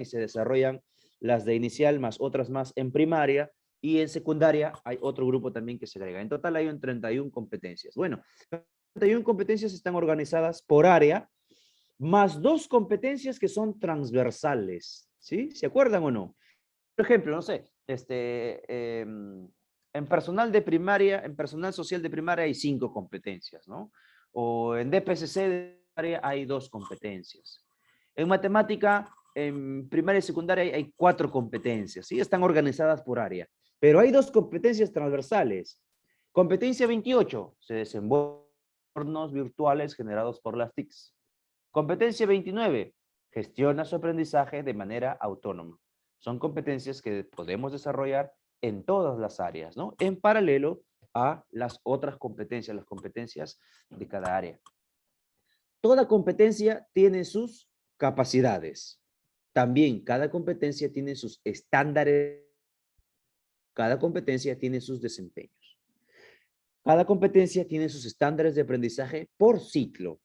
se desarrollan, las de inicial más otras más en primaria, y en secundaria hay otro grupo también que se agrega. En total hay 31 competencias. Bueno, 31 competencias están organizadas por área, más 2 competencias que son transversales. ¿Sí? ¿Se acuerdan o no? Por ejemplo, no sé, en personal de primaria, en personal social de primaria hay 5 competencias, ¿no? O en DPCC de primaria hay 2 competencias. En matemática, en primaria y secundaria hay 4 competencias, ¿sí? Están organizadas por área. Pero hay 2 competencias transversales. Competencia 28, se desenvuelven entornos virtuales generados por las TICs. Competencia 29, gestiona su aprendizaje de manera autónoma. Son competencias que podemos desarrollar en todas las áreas, ¿no? En paralelo a las otras competencias, las competencias de cada área. Toda competencia tiene sus capacidades. También cada competencia tiene sus estándares. Cada competencia tiene sus desempeños. Cada competencia tiene sus estándares de aprendizaje por ciclo.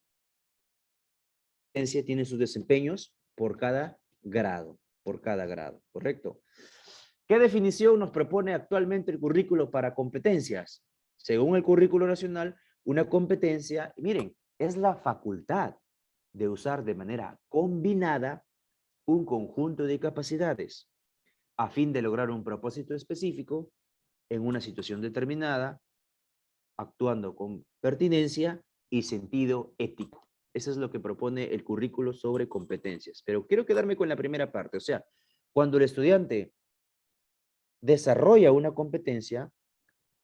Cada competencia tiene sus desempeños por cada grado. ¿Correcto? ¿Qué definición nos propone actualmente el currículo para competencias? Según el currículo nacional, una competencia, miren, es la facultad de usar de manera combinada un conjunto de capacidades a fin de lograr un propósito específico en una situación determinada, actuando con pertinencia y sentido ético. Eso es lo que propone el currículo sobre competencias. Pero quiero quedarme con la primera parte. O sea, cuando el estudiante desarrolla una competencia,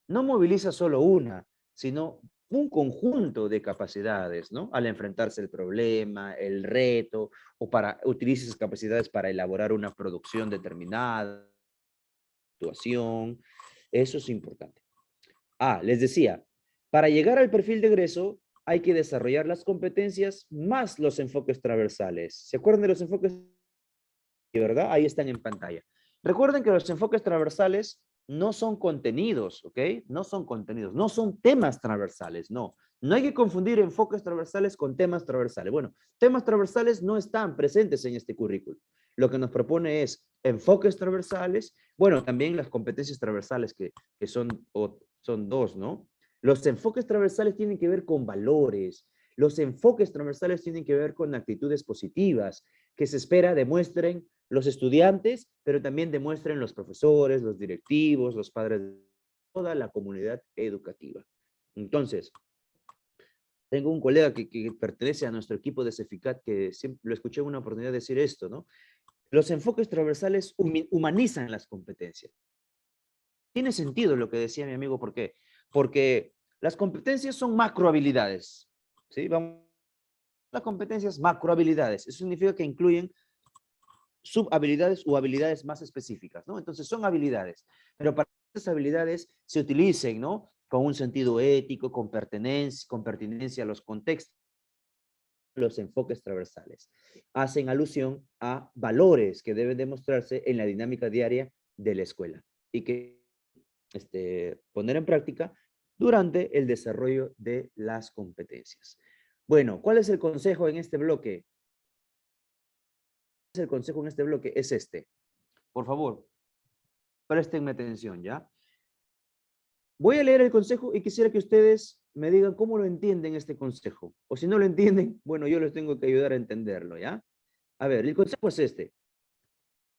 no moviliza solo una, sino un conjunto de capacidades, ¿no? Al enfrentarse al problema, el reto, o para utiliza esas capacidades para elaborar una producción determinada, situación. Eso es importante. Les decía, para llegar al perfil de egreso hay que desarrollar las competencias más los enfoques transversales. ¿Se acuerdan de los enfoques? ¿Verdad? Ahí están en pantalla. Recuerden que los enfoques transversales no son contenidos, ¿ok? No son contenidos, no son temas transversales, no. No hay que confundir enfoques transversales con temas transversales. Bueno, temas transversales no están presentes en este currículo. Lo que nos propone es enfoques transversales, bueno, también las competencias transversales que son dos, ¿no? Los enfoques transversales tienen que ver con valores, los enfoques transversales tienen que ver con actitudes positivas que se espera demuestren los estudiantes, pero también demuestren los profesores, los directivos, los padres, toda la comunidad educativa. Entonces, tengo un colega que pertenece a nuestro equipo de CEFICAT que siempre lo escuché en una oportunidad decir esto, ¿no? Los enfoques transversales humanizan las competencias. Tiene sentido lo que decía mi amigo, ¿por qué? Porque las competencias son macrohabilidades, ¿sí? Vamos, las competencias macrohabilidades, eso significa que incluyen subhabilidades o habilidades más específicas, ¿no? Entonces son habilidades, pero para que esas habilidades se utilicen, ¿no? Con un sentido ético, con pertinencia a los contextos, los enfoques transversales. Hacen alusión a valores que deben demostrarse en la dinámica diaria de la escuela y que poner en práctica durante el desarrollo de las competencias. Bueno, ¿cuál es el consejo en este bloque? El consejo en este bloque es este. Por favor, préstenme atención, ¿ya? Voy a leer el consejo y quisiera que ustedes me digan cómo lo entienden este consejo. O si no lo entienden, bueno, yo les tengo que ayudar a entenderlo, ¿ya? A ver, el consejo es este.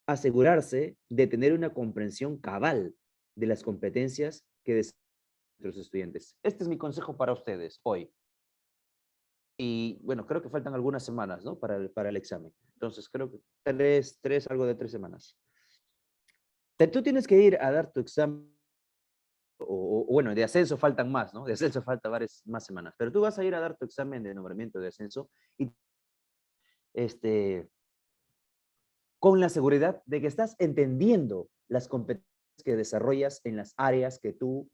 Asegurarse de tener una comprensión cabal de las competencias que desarrollan nuestros estudiantes. Este es mi consejo para ustedes hoy. Y bueno, creo que faltan algunas semanas, ¿no? Para el examen. Entonces, creo que algo de 3 semanas. Tú tienes que ir a dar tu examen, o bueno, de ascenso faltan más, ¿no? De ascenso falta varias más semanas, pero tú vas a ir a dar tu examen de nombramiento de ascenso y con la seguridad de que estás entendiendo las competencias que desarrollas en las áreas que tú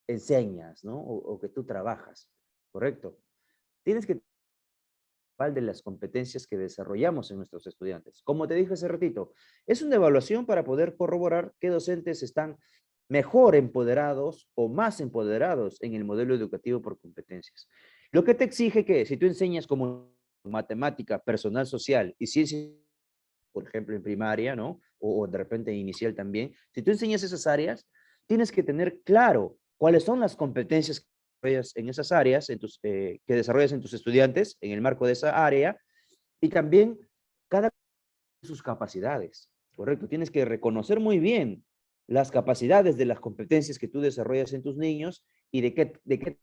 enseñas, ¿no? O que tú trabajas, ¿correcto? Tienes que de las competencias que desarrollamos en nuestros estudiantes. Como te dije hace ratito, es una evaluación para poder corroborar qué docentes están mejor empoderados o más empoderados en el modelo educativo por competencias. Lo que te exige que si tú enseñas como matemática, personal social y ciencia, por ejemplo en primaria, ¿no? O de repente inicial también, si tú enseñas esas áreas, tienes que tener claro cuáles son las competencias en esas áreas que desarrollas en tus estudiantes en el marco de esa área y también cada de sus capacidades, ¿correcto? Tienes que reconocer muy bien las capacidades de las competencias que tú desarrollas en tus niños y de qué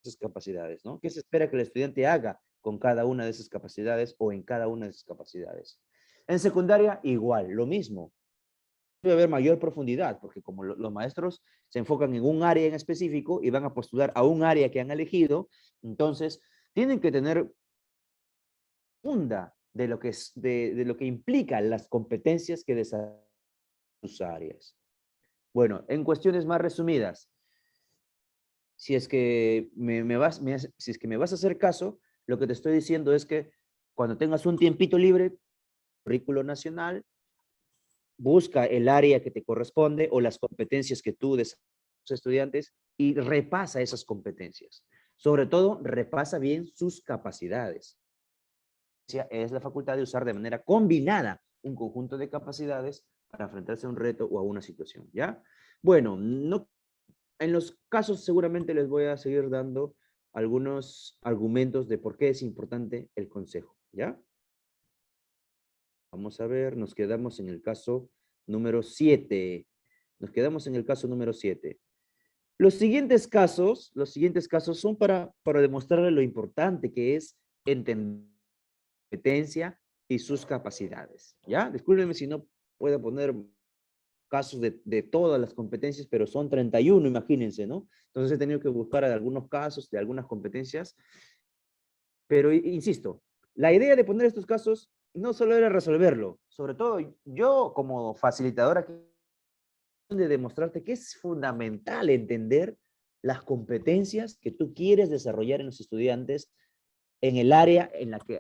esas capacidades, ¿no? ¿Qué se espera que el estudiante haga con cada una de esas capacidades o en cada una de esas capacidades? En secundaria, igual, lo mismo. Debe haber mayor profundidad, porque como los maestros se enfocan en un área en específico y van a postular a un área que han elegido, entonces tienen que tener funda de lo que, de lo que implican las competencias que desarrollan sus áreas. Bueno, en cuestiones más resumidas, si es que si es que me vas a hacer caso, lo que te estoy diciendo es que cuando tengas un tiempito libre, currículo nacional, busca el área que te corresponde o las competencias que tú desarrollas estudiantes y repasa esas competencias. Sobre todo, repasa bien sus capacidades. Es la facultad de usar de manera combinada un conjunto de capacidades para enfrentarse a un reto o a una situación, ¿ya? Bueno, no, en los casos seguramente les voy a seguir dando algunos argumentos de por qué es importante el consejo, ¿ya? Vamos a ver, nos quedamos en el caso número 7. Nos quedamos en el caso número 7. Los siguientes casos son para demostrarle lo importante que es entender la competencia y sus capacidades, ¿ya? Discúlpenme si no puedo poner casos de todas las competencias, pero son 31, imagínense, ¿no? Entonces he tenido que buscar algunos casos de algunas competencias, pero insisto, la idea de poner estos casos no solo era resolverlo, sobre todo yo como facilitador aquí, de demostrarte que es fundamental entender las competencias que tú quieres desarrollar en los estudiantes en el área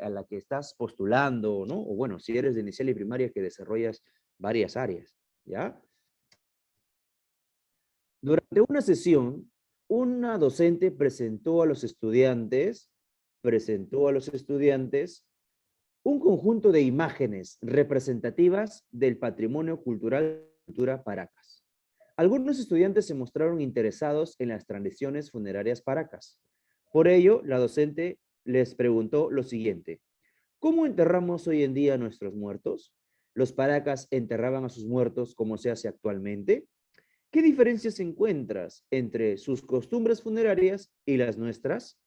a la que estás postulando, ¿no? O bueno, si eres de inicial y primaria que desarrollas varias áreas, ¿ya? Durante una sesión, una docente presentó a los estudiantes un conjunto de imágenes representativas del patrimonio cultural de Cultura Paracas. Algunos estudiantes se mostraron interesados en las tradiciones funerarias paracas. Por ello, la docente les preguntó lo siguiente: ¿cómo enterramos hoy en día a nuestros muertos? ¿Los paracas enterraban a sus muertos como se hace actualmente? ¿Qué diferencias encuentras entre sus costumbres funerarias y las nuestras?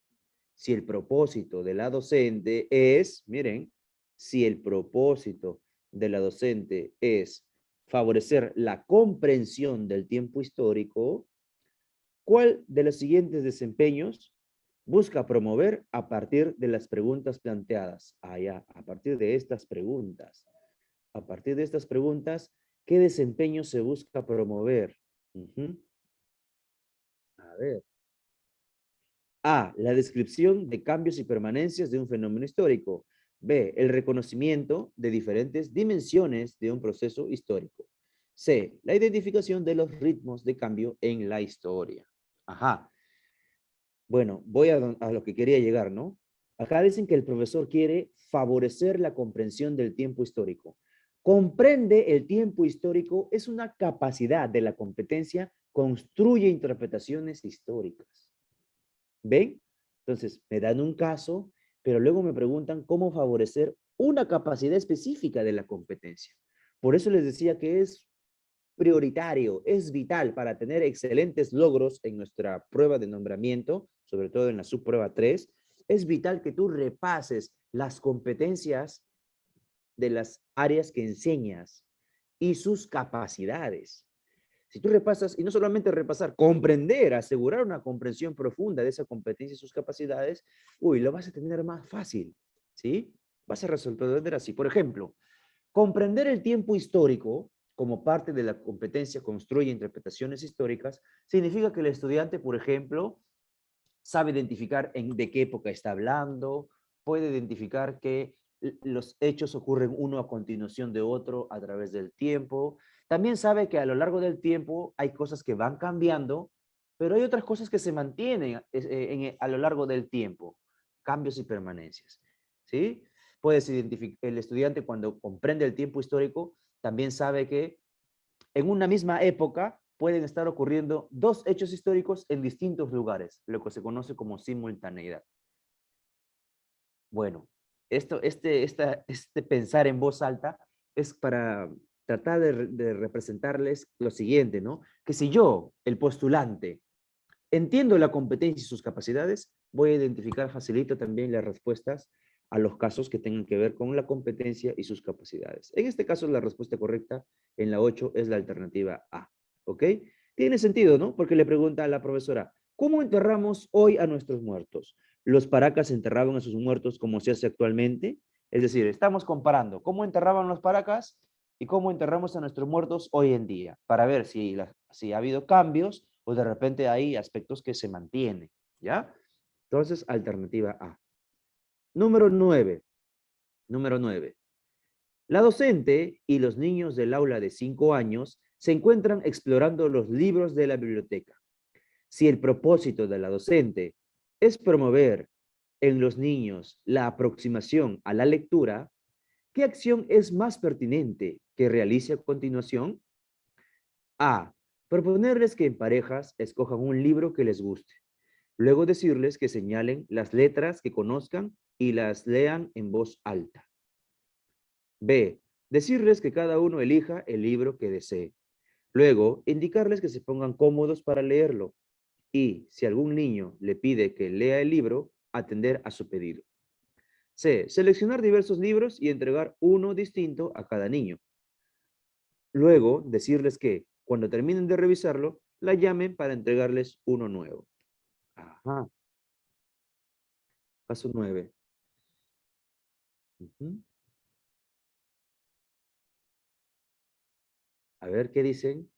Si el propósito de la docente es, miren, si el propósito de la docente es favorecer la comprensión del tiempo histórico, ¿cuál de los siguientes desempeños busca promover a partir de las preguntas planteadas? A partir de estas preguntas. A partir de estas preguntas, ¿qué desempeño se busca promover? A ver. A, la descripción de cambios y permanencias de un fenómeno histórico. B, el reconocimiento de diferentes dimensiones de un proceso histórico. C, la identificación de los ritmos de cambio en la historia. Ajá. Bueno, voy a lo que quería llegar, ¿no? Acá dicen que el profesor quiere favorecer la comprensión del tiempo histórico. Comprende el tiempo histórico es una capacidad de la competencia, construye interpretaciones históricas. ¿Ven? Entonces, me dan un caso, pero luego me preguntan cómo favorecer una capacidad específica de la competencia. Por eso les decía que es prioritario, es vital para tener excelentes logros en nuestra prueba de nombramiento, sobre todo en la subprueba 3, es vital que tú repases las competencias de las áreas que enseñas y sus capacidades. Si tú repasas, y no solamente repasar, comprender, asegurar una comprensión profunda de esa competencia y sus capacidades, lo vas a tener más fácil, ¿sí? Vas a resolver así. Por ejemplo, comprender el tiempo histórico como parte de la competencia construye interpretaciones históricas, significa que el estudiante, por ejemplo, sabe identificar de qué época está hablando, puede identificar que los hechos ocurren uno a continuación de otro a través del tiempo. También sabe que a lo largo del tiempo hay cosas que van cambiando, pero hay otras cosas que se mantienen a lo largo del tiempo, cambios y permanencias, ¿sí? Puedes identificar, el estudiante cuando comprende el tiempo histórico, también sabe que en una misma época pueden estar ocurriendo dos hechos históricos en distintos lugares, lo que se conoce como simultaneidad. Bueno, este pensar en voz alta es para tratar de representarles lo siguiente, ¿no? Que si yo, el postulante, entiendo la competencia y sus capacidades, voy a identificar facilito también las respuestas a los casos que tengan que ver con la competencia y sus capacidades. En este caso, la respuesta correcta en la 8 es la alternativa A, ¿ok? Tiene sentido, ¿no? Porque le pregunta a la profesora, ¿cómo enterramos hoy a nuestros muertos? ¿Los paracas enterraban a sus muertos como se hace actualmente? Es decir, estamos comparando cómo enterraban los paracas y cómo enterramos a nuestros muertos hoy en día, para ver si ha habido cambios o de repente hay aspectos que se mantienen, ¿ya? Entonces, alternativa A. Número 9. La docente y los niños del aula de 5 años se encuentran explorando los libros de la biblioteca. Si el propósito de la docente es promover en los niños la aproximación a la lectura, ¿qué acción es más pertinente que realice a continuación? A. Proponerles que en parejas escojan un libro que les guste. Luego decirles que señalen las letras que conozcan y las lean en voz alta. B. Decirles que cada uno elija el libro que desee. Luego, indicarles que se pongan cómodos para leerlo. Y, si algún niño le pide que lea el libro, atender a su pedido. C. Seleccionar diversos libros y entregar uno distinto a cada niño. Luego, decirles que, cuando terminen de revisarlo, la llamen para entregarles uno nuevo. Ajá. Paso 9. A ver qué dicen.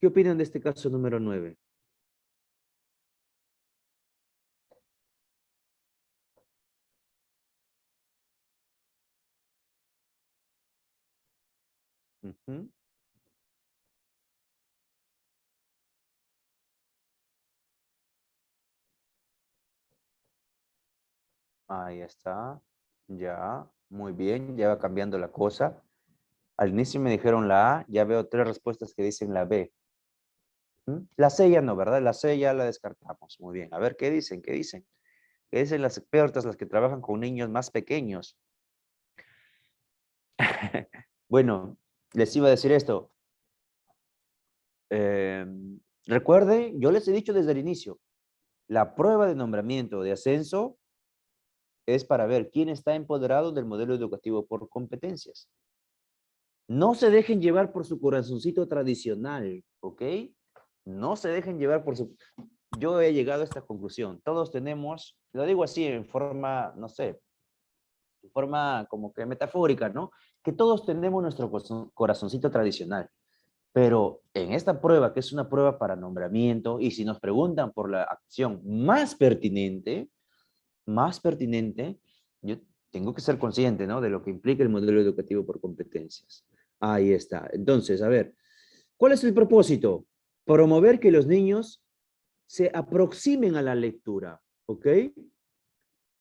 ¿Qué opinan de este caso número 9? Ahí está. Ya, muy bien. Ya va cambiando la cosa. Al inicio me dijeron la A. Ya veo 3 respuestas que dicen la B. La C ya no, ¿verdad? La C ya la descartamos. Muy bien. A ver, ¿qué dicen? ¿Qué dicen? ¿Qué dicen las expertas, las que trabajan con niños más pequeños? Bueno, les iba a decir esto. Recuerden, yo les he dicho desde el inicio, la prueba de nombramiento de ascenso es para ver quién está empoderado del modelo educativo por competencias. No se dejen llevar por su corazoncito tradicional, ¿ok? No se dejen llevar por su... Yo he llegado a esta conclusión. Todos tenemos, lo digo así en forma, no sé, en forma como que metafórica, ¿no? Que todos tenemos nuestro corazoncito tradicional. Pero en esta prueba, que es una prueba para nombramiento, y si nos preguntan por la acción más pertinente, yo tengo que ser consciente, ¿no? De lo que implica el modelo educativo por competencias. Ahí está. Entonces, a ver, ¿cuál es el propósito? Promover que los niños se aproximen a la lectura, ¿ok?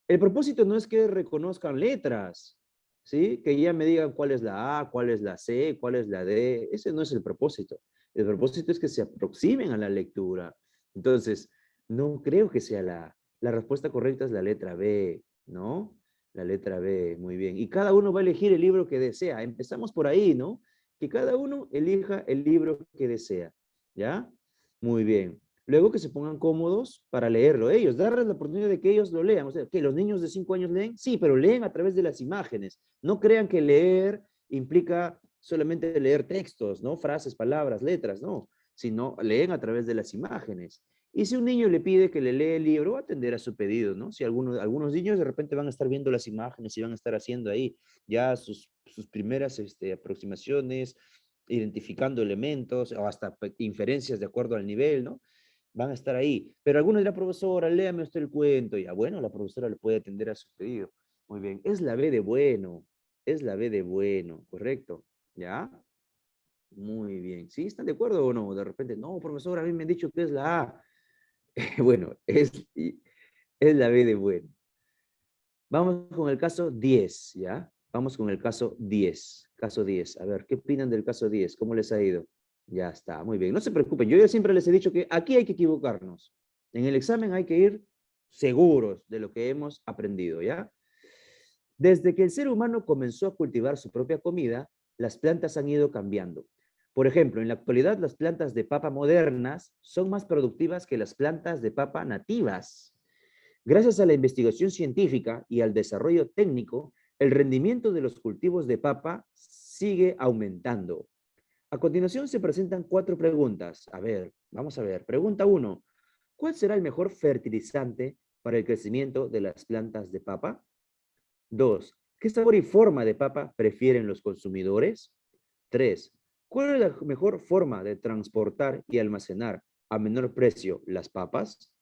El propósito no es que reconozcan letras, ¿sí? Que ya me digan cuál es la A, cuál es la C, cuál es la D. Ese no es el propósito. El propósito es que se aproximen a la lectura. Entonces, no creo que sea la respuesta correcta es la letra B, ¿no? La letra B, muy bien. Y cada uno va a elegir el libro que desea. Empezamos por ahí, ¿no? Que cada uno elija el libro que desea, ¿ya? Muy bien. Luego que se pongan cómodos para leerlo ellos, darles la oportunidad de que ellos lo lean. O sea, que los niños de 5 años leen, sí, pero leen a través de las imágenes. No crean que leer implica solamente leer textos, ¿no? Frases, palabras, letras, no. Sino leen a través de las imágenes. Y si un niño le pide que le lea el libro, va a atender a su pedido, ¿no? Si algunos niños de repente van a estar viendo las imágenes y van a estar haciendo ahí ya sus primeras aproximaciones, identificando elementos o hasta inferencias de acuerdo al nivel, ¿no? Van a estar ahí. Pero algunos dirán, profesora, léame usted el cuento. Ya, bueno, la profesora le puede atender a su pedido. Muy bien, es la B de bueno. Es la B de bueno, ¿correcto? ¿Ya? Muy bien. ¿Sí? ¿Están de acuerdo o no? De repente, no, profesora, a mí me han dicho que es la A. Bueno, es la B de bueno. Vamos con el caso 10, ¿ya? Vamos con el caso 10. Caso 10. A ver, ¿qué opinan del caso 10? ¿Cómo les ha ido? Ya está, muy bien. No se preocupen, yo ya siempre les he dicho que aquí hay que equivocarnos. En el examen hay que ir seguros de lo que hemos aprendido, ¿ya? Desde que el ser humano comenzó a cultivar su propia comida, las plantas han ido cambiando. Por ejemplo, en la actualidad las plantas de papa modernas son más productivas que las plantas de papa nativas. Gracias a la investigación científica y al desarrollo técnico, el rendimiento de los cultivos de papa sigue aumentando. A continuación se presentan 4 preguntas. A ver, vamos a ver. Pregunta 1. ¿Cuál será el mejor fertilizante para el crecimiento de las plantas de papa? 2. ¿Qué sabor y forma de papa prefieren los consumidores? 3. ¿Cuál es la mejor forma de transportar y almacenar a menor precio las papas?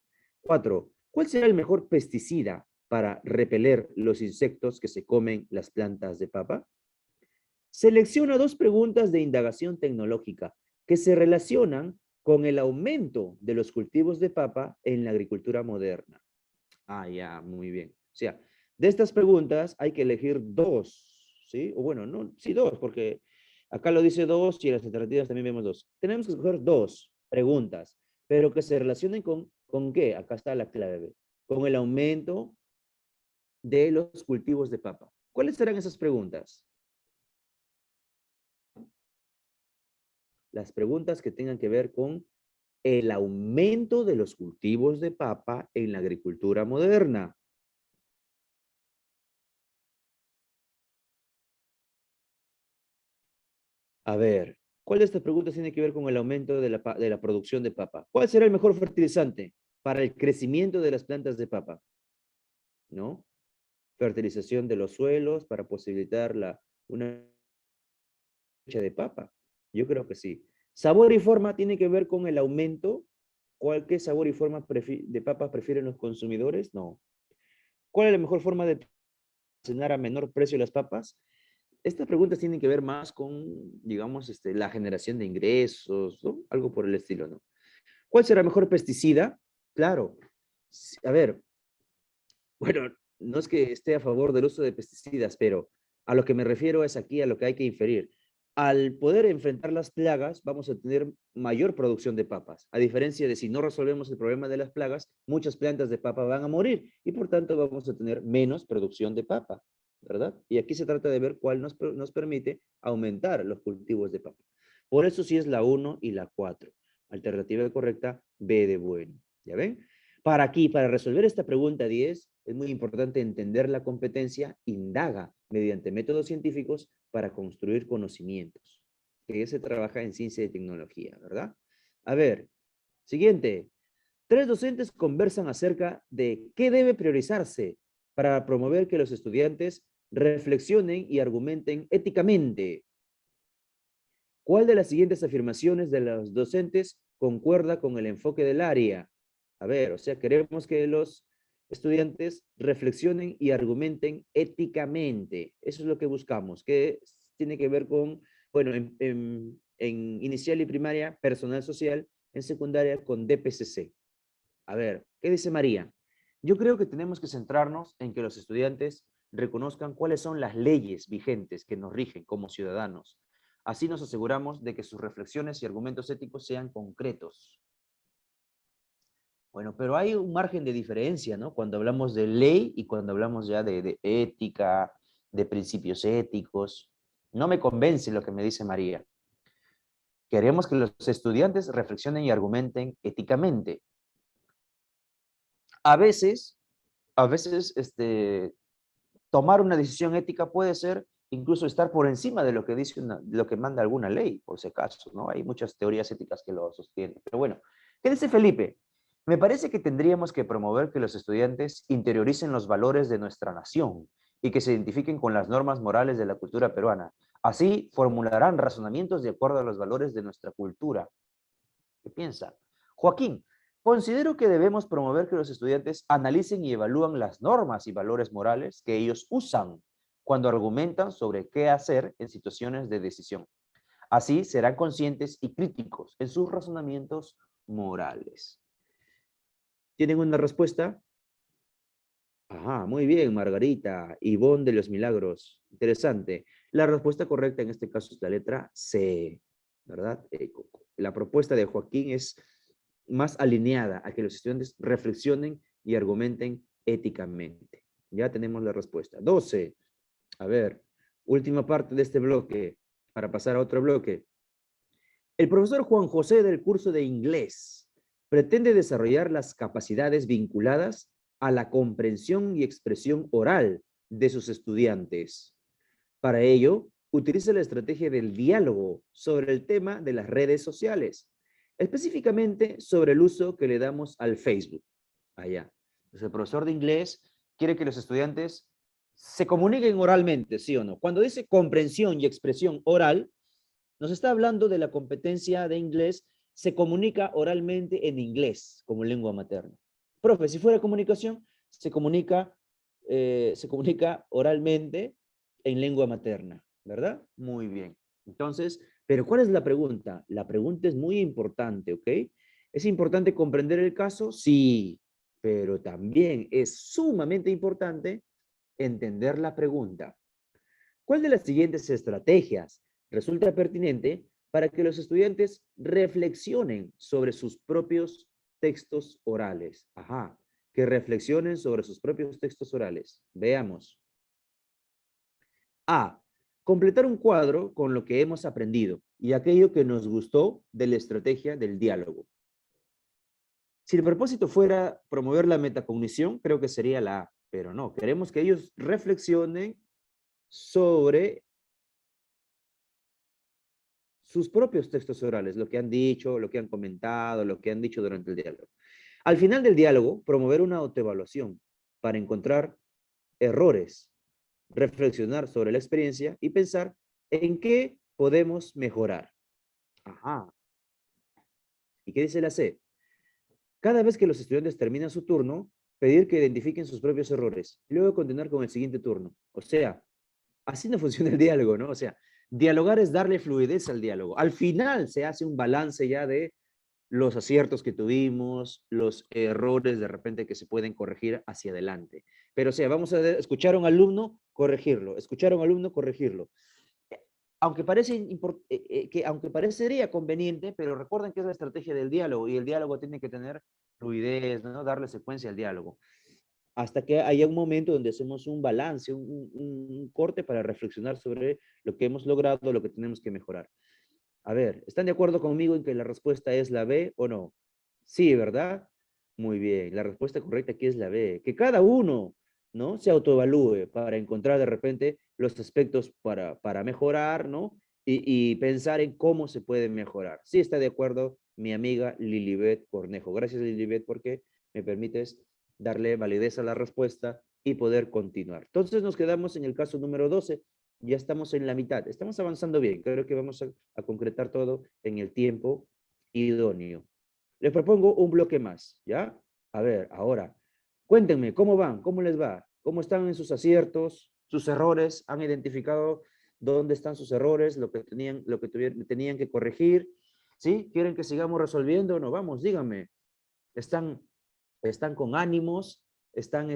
4. ¿Cuál será el mejor pesticida para repeler los insectos que se comen las plantas de papa? Selecciona 2 preguntas de indagación tecnológica que se relacionan con el aumento de los cultivos de papa en la agricultura moderna. Ah, ya, muy bien. O sea, de estas preguntas hay que elegir 2, ¿sí? O bueno, no, sí 2, porque acá lo dice 2 y en las alternativas también vemos 2. Tenemos que escoger 2 preguntas, pero que se relacionen con ¿Con qué? Acá está la clave. Con el aumento de los cultivos de papa. ¿Cuáles serán esas preguntas? Las preguntas que tengan que ver con el aumento de los cultivos de papa en la agricultura moderna. A ver, ¿cuál de estas preguntas tiene que ver con el aumento de la producción de papa? ¿Cuál será el mejor fertilizante para el crecimiento de las plantas de papa? ¿No? Fertilización de los suelos para posibilitar una cosecha de papa. Yo creo que sí. Sabor y forma tiene que ver con el aumento. ¿Qué sabor y forma de papa prefieren los consumidores? No. ¿Cuál es la mejor forma de almacenar a menor precio las papas? Estas preguntas tienen que ver más con, digamos, la generación de ingresos, ¿no? Algo por el estilo, ¿no? ¿Cuál será el mejor pesticida? Claro. A ver, bueno, no es que esté a favor del uso de pesticidas, pero a lo que me refiero es aquí a lo que hay que inferir. Al poder enfrentar las plagas, vamos a tener mayor producción de papas. A diferencia de si no resolvemos el problema de las plagas, muchas plantas de papa van a morir y por tanto vamos a tener menos producción de papa, ¿verdad? Y aquí se trata de ver cuál nos permite aumentar los cultivos de papa. Por eso sí es la 1 y la 4. Alternativa correcta, B de bueno. ¿Ya ven? Para resolver esta pregunta 10, es muy importante entender la competencia, indaga mediante métodos científicos para construir conocimientos. Que se trabaja en ciencia y tecnología, ¿verdad? A ver, siguiente. 3 docentes conversan acerca de qué debe priorizarse para promover que los estudiantes reflexionen y argumenten éticamente. ¿Cuál de las siguientes afirmaciones de los docentes concuerda con el enfoque del área? A ver, o sea, queremos que los estudiantes reflexionen y argumenten éticamente. Eso es lo que buscamos, que tiene que ver con, bueno, en inicial y primaria, personal social, en secundaria con DPCC. A ver, ¿qué dice María? Yo creo que tenemos que centrarnos en que los estudiantes reconozcan cuáles son las leyes vigentes que nos rigen como ciudadanos. Así nos aseguramos de que sus reflexiones y argumentos éticos sean concretos. Bueno, pero hay un margen de diferencia, ¿no? Cuando hablamos de ley y cuando hablamos ya de ética, de principios éticos. No me convence lo que me dice María. Queremos que los estudiantes reflexionen y argumenten éticamente. A veces, tomar una decisión ética puede ser incluso estar por encima de lo que dice lo que manda alguna ley, por si acaso, ¿no? Hay muchas teorías éticas que lo sostienen. Pero bueno, ¿qué dice Felipe? Me parece que tendríamos que promover que los estudiantes interioricen los valores de nuestra nación y que se identifiquen con las normas morales de la cultura peruana. Así formularán razonamientos de acuerdo a los valores de nuestra cultura. ¿Qué piensa? Joaquín, considero que debemos promover que los estudiantes analicen y evalúen las normas y valores morales que ellos usan cuando argumentan sobre qué hacer en situaciones de decisión. Así serán conscientes y críticos en sus razonamientos morales. ¿Tienen una respuesta? Ajá, muy bien, Margarita. Ivonne de los Milagros. Interesante. La respuesta correcta en este caso es la letra C, ¿verdad? La propuesta de Joaquín es más alineada a que los estudiantes reflexionen y argumenten éticamente. Ya tenemos la respuesta. 12. A ver, última parte de este bloque para pasar a otro bloque. El profesor Juan José del curso de inglés pretende desarrollar las capacidades vinculadas a la comprensión y expresión oral de sus estudiantes. Para ello, utiliza la estrategia del diálogo sobre el tema de las redes sociales, específicamente sobre el uso que le damos al Facebook. Allá. Entonces, el profesor de inglés quiere que los estudiantes se comuniquen oralmente, ¿sí o no? Cuando dice comprensión y expresión oral, nos está hablando de la competencia de inglés, se comunica oralmente en inglés como lengua materna. Profe, si fuera comunicación, se comunica oralmente en lengua materna, ¿verdad? Muy bien. Entonces, pero ¿cuál es la pregunta? La pregunta es muy importante, ¿ok? ¿Es importante comprender el caso? Sí, pero también es sumamente importante entender la pregunta. ¿Cuál de las siguientes estrategias resulta pertinente para que los estudiantes reflexionen sobre sus propios textos orales. Ajá. Que reflexionen sobre sus propios textos orales. Veamos. A. Completar un cuadro con lo que hemos aprendido y aquello que nos gustó de la estrategia del diálogo. Si el propósito fuera promover la metacognición, creo que sería la A, pero no. Queremos que ellos reflexionen sobre sus propios textos orales, lo que han dicho, lo que han comentado, lo que han dicho durante el diálogo. Al final del diálogo, promover una autoevaluación para encontrar errores, reflexionar sobre la experiencia y pensar en qué podemos mejorar. Ajá. ¿Y qué dice la C? Cada vez que los estudiantes terminan su turno, pedir que identifiquen sus propios errores y luego continuar con el siguiente turno. O sea, así no funciona el diálogo, ¿no? O sea, dialogar es darle fluidez al diálogo. Al final se hace un balance ya de los aciertos que tuvimos, los errores de repente que se pueden corregir hacia adelante. Pero o sea, vamos a escuchar a un alumno, corregirlo. Escuchar a un alumno, corregirlo. Aunque parecería conveniente, pero recuerden que es la estrategia del diálogo y el diálogo tiene que tener fluidez, ¿no? Darle secuencia al diálogo. Hasta que haya un momento donde hacemos un balance, un corte para reflexionar sobre lo que hemos logrado, lo que tenemos que mejorar. A ver, ¿están de acuerdo conmigo en que la respuesta es la B o no? Sí, ¿verdad? Muy bien, la respuesta correcta aquí es la B. Que cada uno, ¿no? Se autoevalúe para encontrar de repente los aspectos para mejorar, ¿no? Y pensar en cómo se puede mejorar. Sí está de acuerdo mi amiga Lilibet Cornejo. Gracias, Lilibet, porque me permites darle validez a la respuesta y poder continuar. Entonces nos quedamos en el caso número 12. Ya estamos en la mitad. Estamos avanzando bien. Creo que vamos a concretar todo en el tiempo idóneo. Les propongo un bloque más, ¿ya? A ver, ahora, cuéntenme, ¿cómo van? ¿Cómo les va? ¿Cómo están en sus aciertos, sus errores? ¿Han identificado dónde están sus errores, lo que tenían que corregir? ¿Sí? ¿Quieren que sigamos resolviendo o no? Vamos, díganme. ¿Están con ánimos? ¿Están,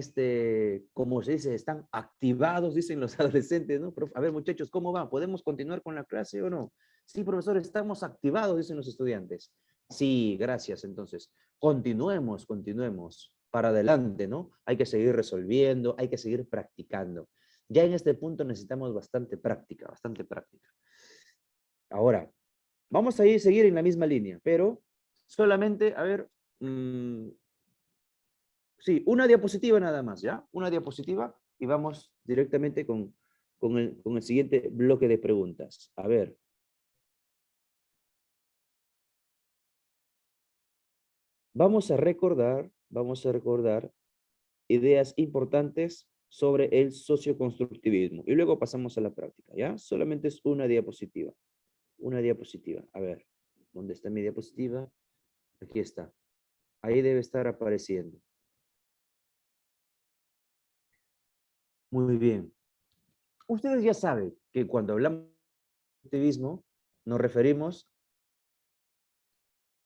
como se dice, están activados, dicen los adolescentes, ¿no? A ver, muchachos, ¿cómo van? ¿Podemos continuar con la clase o no? Sí, profesor, estamos activados, dicen los estudiantes. Sí, gracias. Entonces, continuemos para adelante, ¿no? Hay que seguir resolviendo, hay que seguir practicando. Ya en este punto necesitamos bastante práctica, bastante práctica. Ahora, vamos a seguir en la misma línea, pero solamente, a ver, sí, una diapositiva nada más, ¿ya? Una diapositiva y vamos directamente con el siguiente bloque de preguntas. A ver. Vamos a recordar ideas importantes sobre el socioconstructivismo y luego pasamos a la práctica, ¿ya? Solamente es una diapositiva. Una diapositiva. A ver, ¿dónde está mi diapositiva? Aquí está. Ahí debe estar apareciendo. Muy bien. Ustedes ya saben que cuando hablamos de constructivismo nos referimos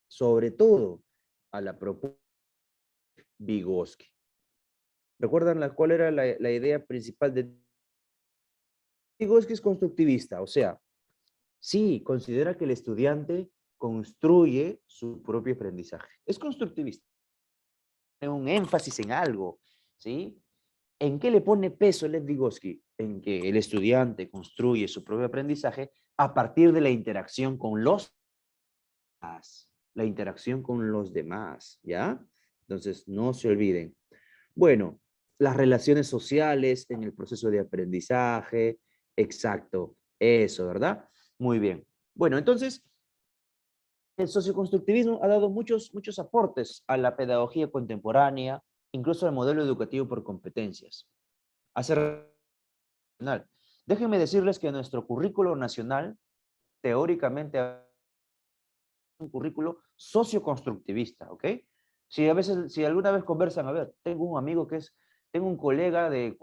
sobre todo a la propuesta de Vygotsky. ¿Recuerdan cuál era la idea principal de Vygotsky? Es constructivista, o sea, sí, considera que el estudiante construye su propio aprendizaje. Es constructivista. Tiene un énfasis en algo, ¿sí? ¿En qué le pone peso Lev Vygotsky? En que el estudiante construye su propio aprendizaje a partir de la interacción con los demás. La interacción con los demás, ¿ya? Entonces, no se olviden. Bueno, las relaciones sociales en el proceso de aprendizaje, exacto, eso, ¿verdad? Muy bien. Bueno, entonces, el socioconstructivismo ha dado muchos aportes a la pedagogía contemporánea, incluso al modelo educativo por competencias. Déjenme decirles que nuestro currículo nacional, teóricamente, es un currículo socioconstructivista, ¿ok? Si alguna vez conversan, a ver, tengo un colega de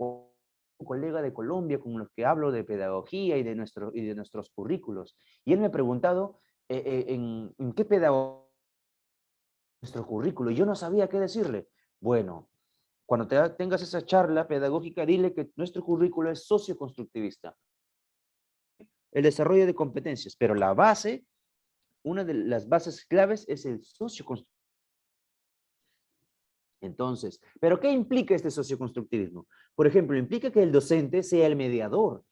Colombia con los que hablo de pedagogía y de nuestros currículos, y él me ha preguntado en qué pedagogía nuestro currículo, y yo no sabía qué decirle. Bueno, cuando tengas esa charla pedagógica, dile que nuestro currículo es socioconstructivista. El desarrollo de competencias, pero la base, una de las bases claves es el socioconstructivismo. Entonces, ¿pero qué implica este socioconstructivismo? Por ejemplo, implica que el docente sea el mediador.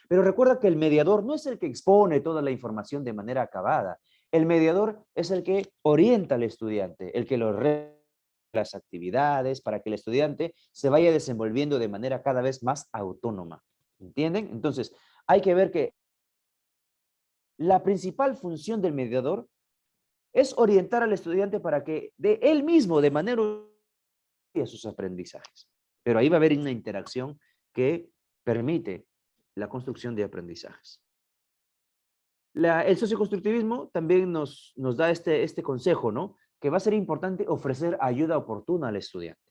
Pero recuerda que el mediador no es el que expone toda la información de manera acabada. El mediador es el que orienta al estudiante, el que lo las actividades para que el estudiante se vaya desenvolviendo de manera cada vez más autónoma. ¿Entienden? Entonces, hay que ver que la principal función del mediador es orientar al estudiante para que de él mismo, de manera a sus aprendizajes. Pero ahí va a haber una interacción que permite la construcción de aprendizajes. El socioconstructivismo también nos da este consejo, ¿no? Que va a ser importante ofrecer ayuda oportuna al estudiante.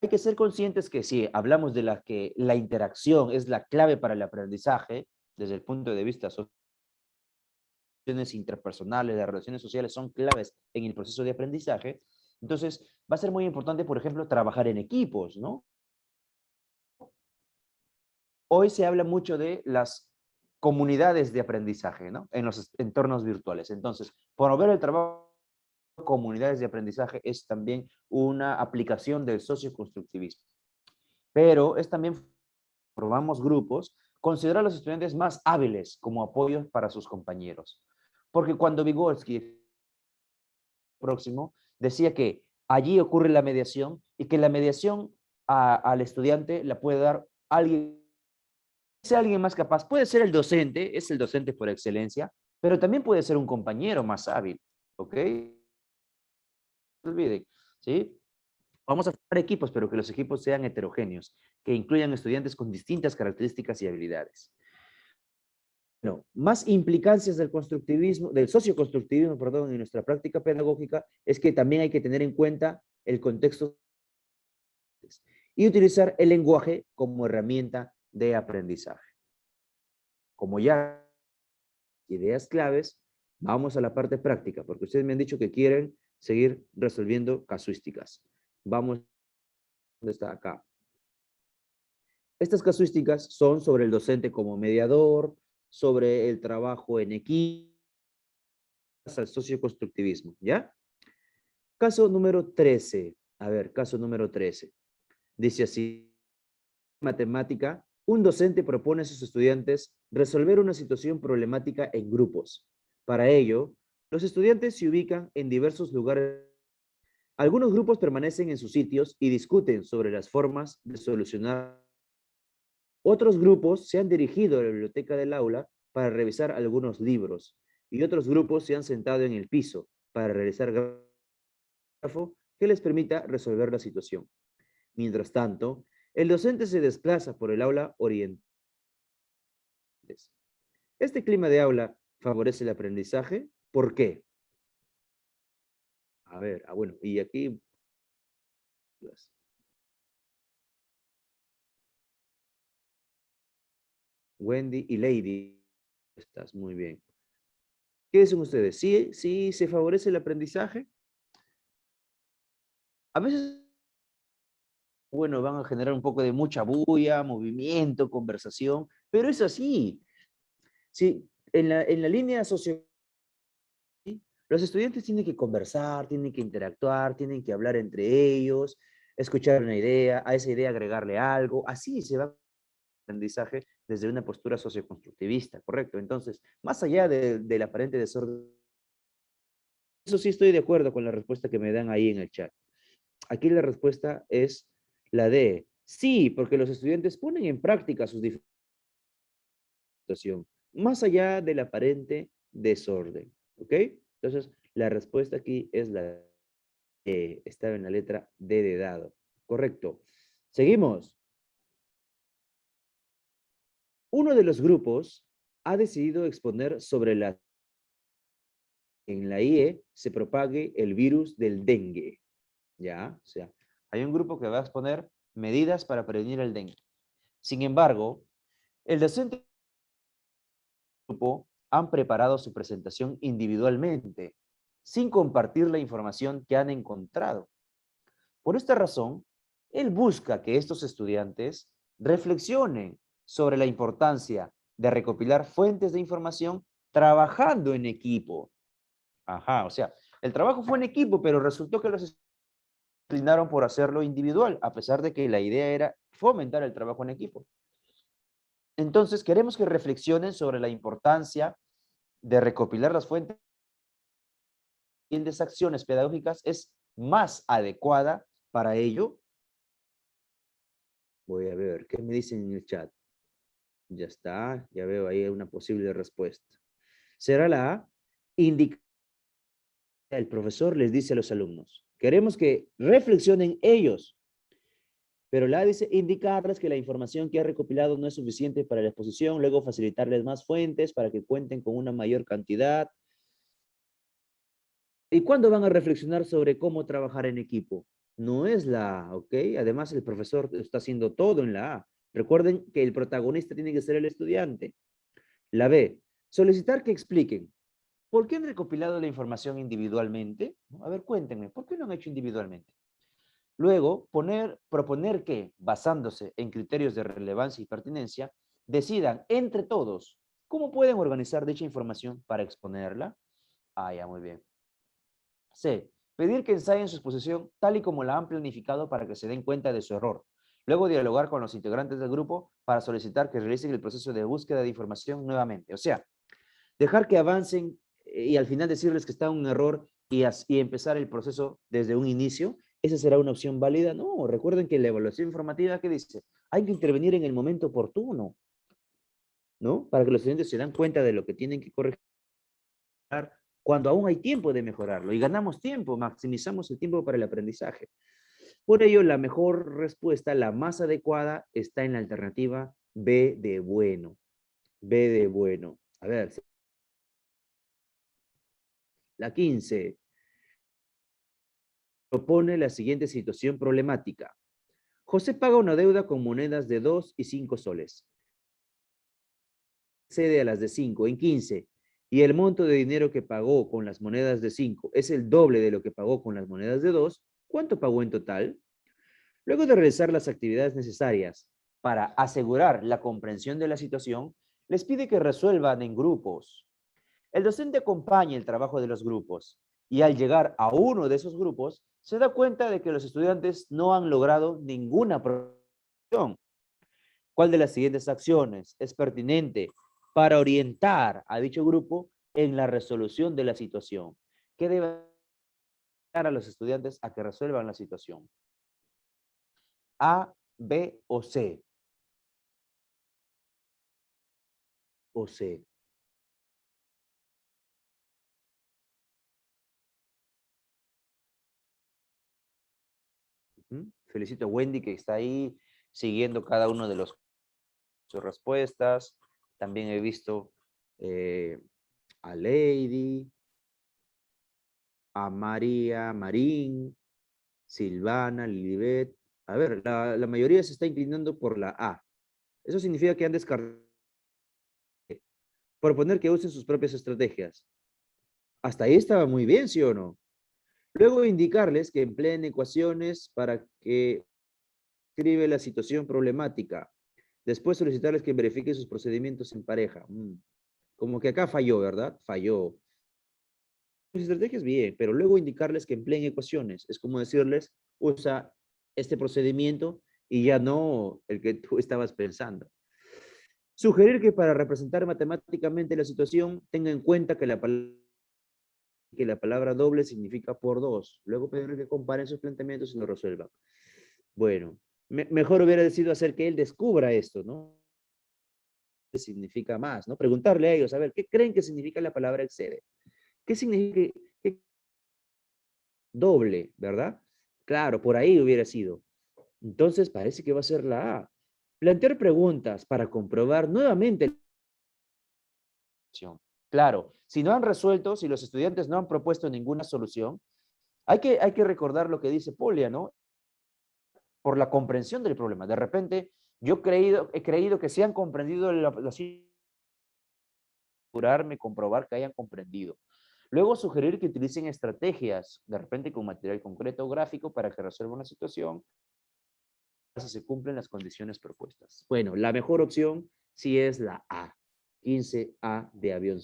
Hay que ser conscientes que si hablamos de que la interacción es la clave para el aprendizaje, desde el punto de vista social, las relaciones interpersonales, las relaciones sociales son claves en el proceso de aprendizaje, entonces va a ser muy importante, por ejemplo, trabajar en equipos, ¿no? Hoy se habla mucho de las comunidades de aprendizaje, ¿no? En los entornos virtuales. Entonces, promover el trabajo en comunidades de aprendizaje es también una aplicación del socioconstructivismo. Pero es también, formamos grupos, considerar a los estudiantes más hábiles como apoyos para sus compañeros. Porque cuando Vygotsky, próximo, decía que allí ocurre la mediación y que la mediación al estudiante la puede dar alguien más capaz. Puede ser el docente, es el docente por excelencia, pero también puede ser un compañero más hábil, ¿ok? No se olviden, ¿sí? Vamos a formar equipos, pero que los equipos sean heterogéneos, que incluyan estudiantes con distintas características y habilidades. Bueno, más implicancias del constructivismo, del socioconstructivismo, perdón, en nuestra práctica pedagógica, es que también hay que tener en cuenta el contexto y utilizar el lenguaje como herramienta de aprendizaje. Como ya ideas claves, vamos a la parte práctica, porque ustedes me han dicho que quieren seguir resolviendo casuísticas. Vamos, ¿dónde está? Acá. Estas casuísticas son sobre el docente como mediador, sobre el trabajo en equipo, al socioconstructivismo, ¿ya? Caso número 13. A ver, caso número 13. Dice así, matemática, un docente propone a sus estudiantes resolver una situación problemática en grupos. Para ello, los estudiantes se ubican en diversos lugares. Algunos grupos permanecen en sus sitios y discuten sobre las formas de solucionar. Otros grupos se han dirigido a la biblioteca del aula para revisar algunos libros y otros grupos se han sentado en el piso para realizar grafo que les permita resolver la situación. Mientras tanto, el docente se desplaza por el aula oriental. Este clima de aula favorece el aprendizaje. ¿Por qué? A ver, bueno, y aquí... Wendy y Lady, estás muy bien. ¿Qué dicen ustedes? ¿Sí se favorece el aprendizaje? A veces, bueno, van a generar un poco de mucha bulla, movimiento, conversación, pero es así. Sí, en la línea social, los estudiantes tienen que conversar, tienen que interactuar, tienen que hablar entre ellos, escuchar una idea, a esa idea agregarle algo, así se va a aprendizaje desde una postura socioconstructivista, ¿correcto? Entonces, más allá del aparente desorden, eso sí estoy de acuerdo con la respuesta que me dan ahí en el chat. Aquí la respuesta es la D. Sí, porque los estudiantes ponen en práctica sus diferentes situaciones, más allá del aparente desorden, ¿ok? Entonces, la respuesta aquí es la D. Estaba en la letra D de dado. Correcto. Seguimos. Uno de los grupos ha decidido exponer sobre en la IE se propague el virus del dengue. ¿Ya? O sea, hay un grupo que va a exponer medidas para prevenir el dengue. Sin embargo, el docente y el grupo han preparado su presentación individualmente, sin compartir la información que han encontrado. Por esta razón, él busca que estos estudiantes reflexionen sobre la importancia de recopilar fuentes de información trabajando en equipo. Ajá, o sea, El trabajo fue en equipo, pero resultó que los estudiantes se inclinaron por hacerlo individual, a pesar de que la idea era fomentar el trabajo en equipo. Entonces, queremos que reflexionen sobre la importancia de recopilar las fuentes y de acciones pedagógicas es más adecuada para ello. Voy a ver, ¿qué me dicen en el chat? Ya está, ya veo ahí una posible respuesta. Será la A, indicar. El profesor les dice a los alumnos, queremos que reflexionen ellos, pero la A dice indicarles que la información que ha recopilado no es suficiente para la exposición, luego facilitarles más fuentes para que cuenten con una mayor cantidad. ¿Y cuándo van a reflexionar sobre cómo trabajar en equipo? No es la A, ¿ok? Además, el profesor está haciendo todo en la A. Recuerden que el protagonista tiene que ser el estudiante. La B, solicitar que expliquen. ¿Por qué han recopilado la información individualmente? A ver, cuéntenme, ¿por qué lo han hecho individualmente? Luego, proponer que, basándose en criterios de relevancia y pertinencia, decidan entre todos cómo pueden organizar dicha información para exponerla. Ah, ya, muy bien. C. Pedir que ensayen su exposición tal y como la han planificado para que se den cuenta de su error. Luego dialogar con los integrantes del grupo para solicitar que realicen el proceso de búsqueda de información nuevamente. O sea, dejar que avancen y al final decirles que está un error y empezar el proceso desde un inicio, ¿esa será una opción válida? No, recuerden que la evaluación informativa, ¿qué dice? Hay que intervenir en el momento oportuno, ¿no? Para que los estudiantes se dan cuenta de lo que tienen que corregir cuando aún hay tiempo de mejorarlo y ganamos tiempo, maximizamos el tiempo para el aprendizaje. Por ello, la mejor respuesta, la más adecuada, está en la alternativa B de bueno. B de bueno. A ver. La 15. Propone la siguiente situación problemática. José paga una deuda con monedas de 2 y 5 soles. Excede a las de 5 en 15. Y el monto de dinero que pagó con las monedas de 5 es el doble de lo que pagó con las monedas de 2. ¿Cuánto pagó en total? Luego de realizar las actividades necesarias para asegurar la comprensión de la situación, les pide que resuelvan en grupos. El docente acompaña el trabajo de los grupos y al llegar a uno de esos grupos, se da cuenta de que los estudiantes no han logrado ninguna progresión. ¿Cuál de las siguientes acciones es pertinente para orientar a dicho grupo en la resolución de la situación? ¿Qué debe ayudar a los estudiantes a que resuelvan la situación? A, B o C. O C. Felicito a Wendy que está ahí siguiendo cada uno de sus respuestas. También he visto a Lady, a María Marín, Silvana, Lilibet. A ver, la mayoría se está inclinando por la A. Eso significa que han descartado. Proponer que usen sus propias estrategias. Hasta ahí estaba muy bien, ¿sí o no? Luego indicarles que empleen ecuaciones para que escribe la situación problemática. Después solicitarles que verifiquen sus procedimientos en pareja. Como que acá falló, ¿verdad? Falló. Las estrategias bien, pero luego indicarles que empleen ecuaciones. Es como decirles, usa este procedimiento y ya no el que tú estabas pensando. Sugerir que para representar matemáticamente la situación tenga en cuenta que la palabra doble significa por dos. Luego pedirles que comparen sus planteamientos y lo resuelvan. Bueno, mejor hubiera sido hacer que él descubra esto, ¿no? ¿Qué significa más, ¿no? Preguntarle a ellos, a ver, ¿qué creen que significa la palabra excede? ¿Qué significa doble, verdad? Claro, por ahí hubiera sido. Entonces parece que va a ser la A. Plantear preguntas para comprobar nuevamente la solución. Claro, si no han resuelto, si los estudiantes no han propuesto ninguna solución, hay que recordar lo que dice Polia, ¿no? Por la comprensión del problema. De repente, yo he creído que si han comprendido la comprobar que hayan comprendido. Luego sugerir que utilicen estrategias, de repente con material concreto o gráfico para que resuelvan la situación, si se cumplen las condiciones propuestas. Bueno, la mejor opción sí es la A, 15A de avión.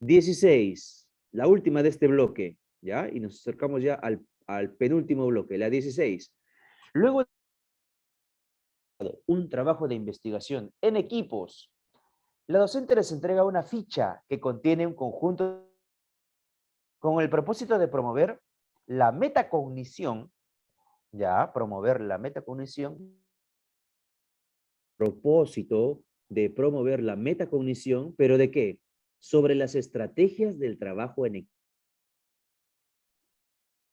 16. la última de este bloque, ¿ya? Y nos acercamos ya al penúltimo bloque, la 16. Luego un trabajo de investigación en equipos. La docente les entrega una ficha que contiene un conjunto con el propósito de promover la metacognición, ya, promover la metacognición, propósito de promover la metacognición, pero ¿de qué? Sobre las estrategias del trabajo en equipo.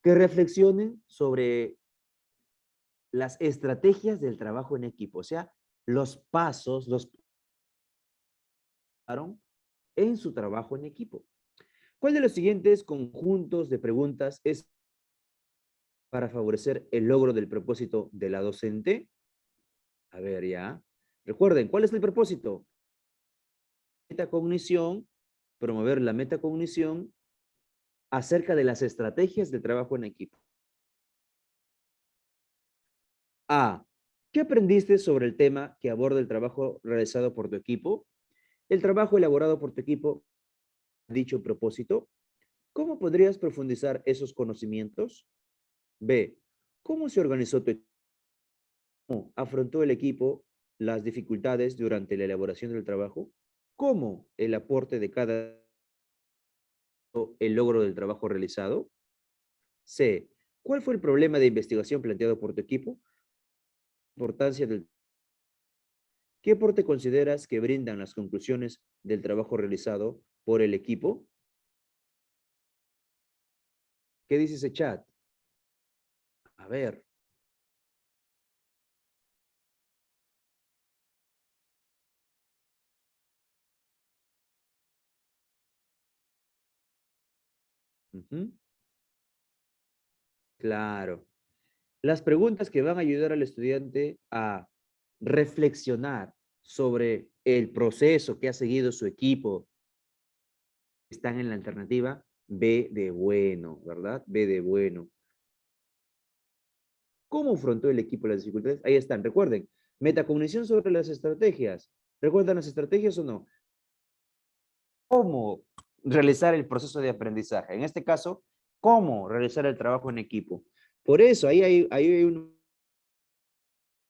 Que reflexionen sobre las estrategias del trabajo en equipo, o sea, los pasos, en su trabajo en equipo. ¿Cuál de los siguientes conjuntos de preguntas es para favorecer el logro del propósito de la docente? A ver, ya. Recuerden, ¿cuál es el propósito? Metacognición, promover la metacognición acerca de las estrategias de trabajo en equipo. A. ¿Qué aprendiste sobre el tema que aborda el trabajo realizado por tu equipo? El trabajo elaborado por tu equipo, dicho propósito. ¿Cómo podrías profundizar esos conocimientos? B. ¿Cómo se organizó tu equipo? ¿Cómo afrontó el equipo las dificultades durante la elaboración del trabajo? ¿Cómo el aporte de cada el logro del trabajo realizado? C. ¿Cuál fue el problema de investigación planteado por tu equipo? Importancia del... ¿Qué aporte consideras que brindan las conclusiones del trabajo realizado por el equipo? ¿Qué dice ese chat? A ver. Ujú. Claro. Las preguntas que van a ayudar al estudiante a reflexionar sobre el proceso que ha seguido su equipo están en la alternativa B de bueno, ¿verdad? B de bueno. ¿Cómo afrontó el equipo las dificultades? Ahí están, recuerden, metacognición sobre las estrategias. ¿Recuerdan las estrategias o no? ¿Cómo realizar el proceso de aprendizaje? En este caso, ¿cómo realizar el trabajo en equipo? Por eso, ahí hay un...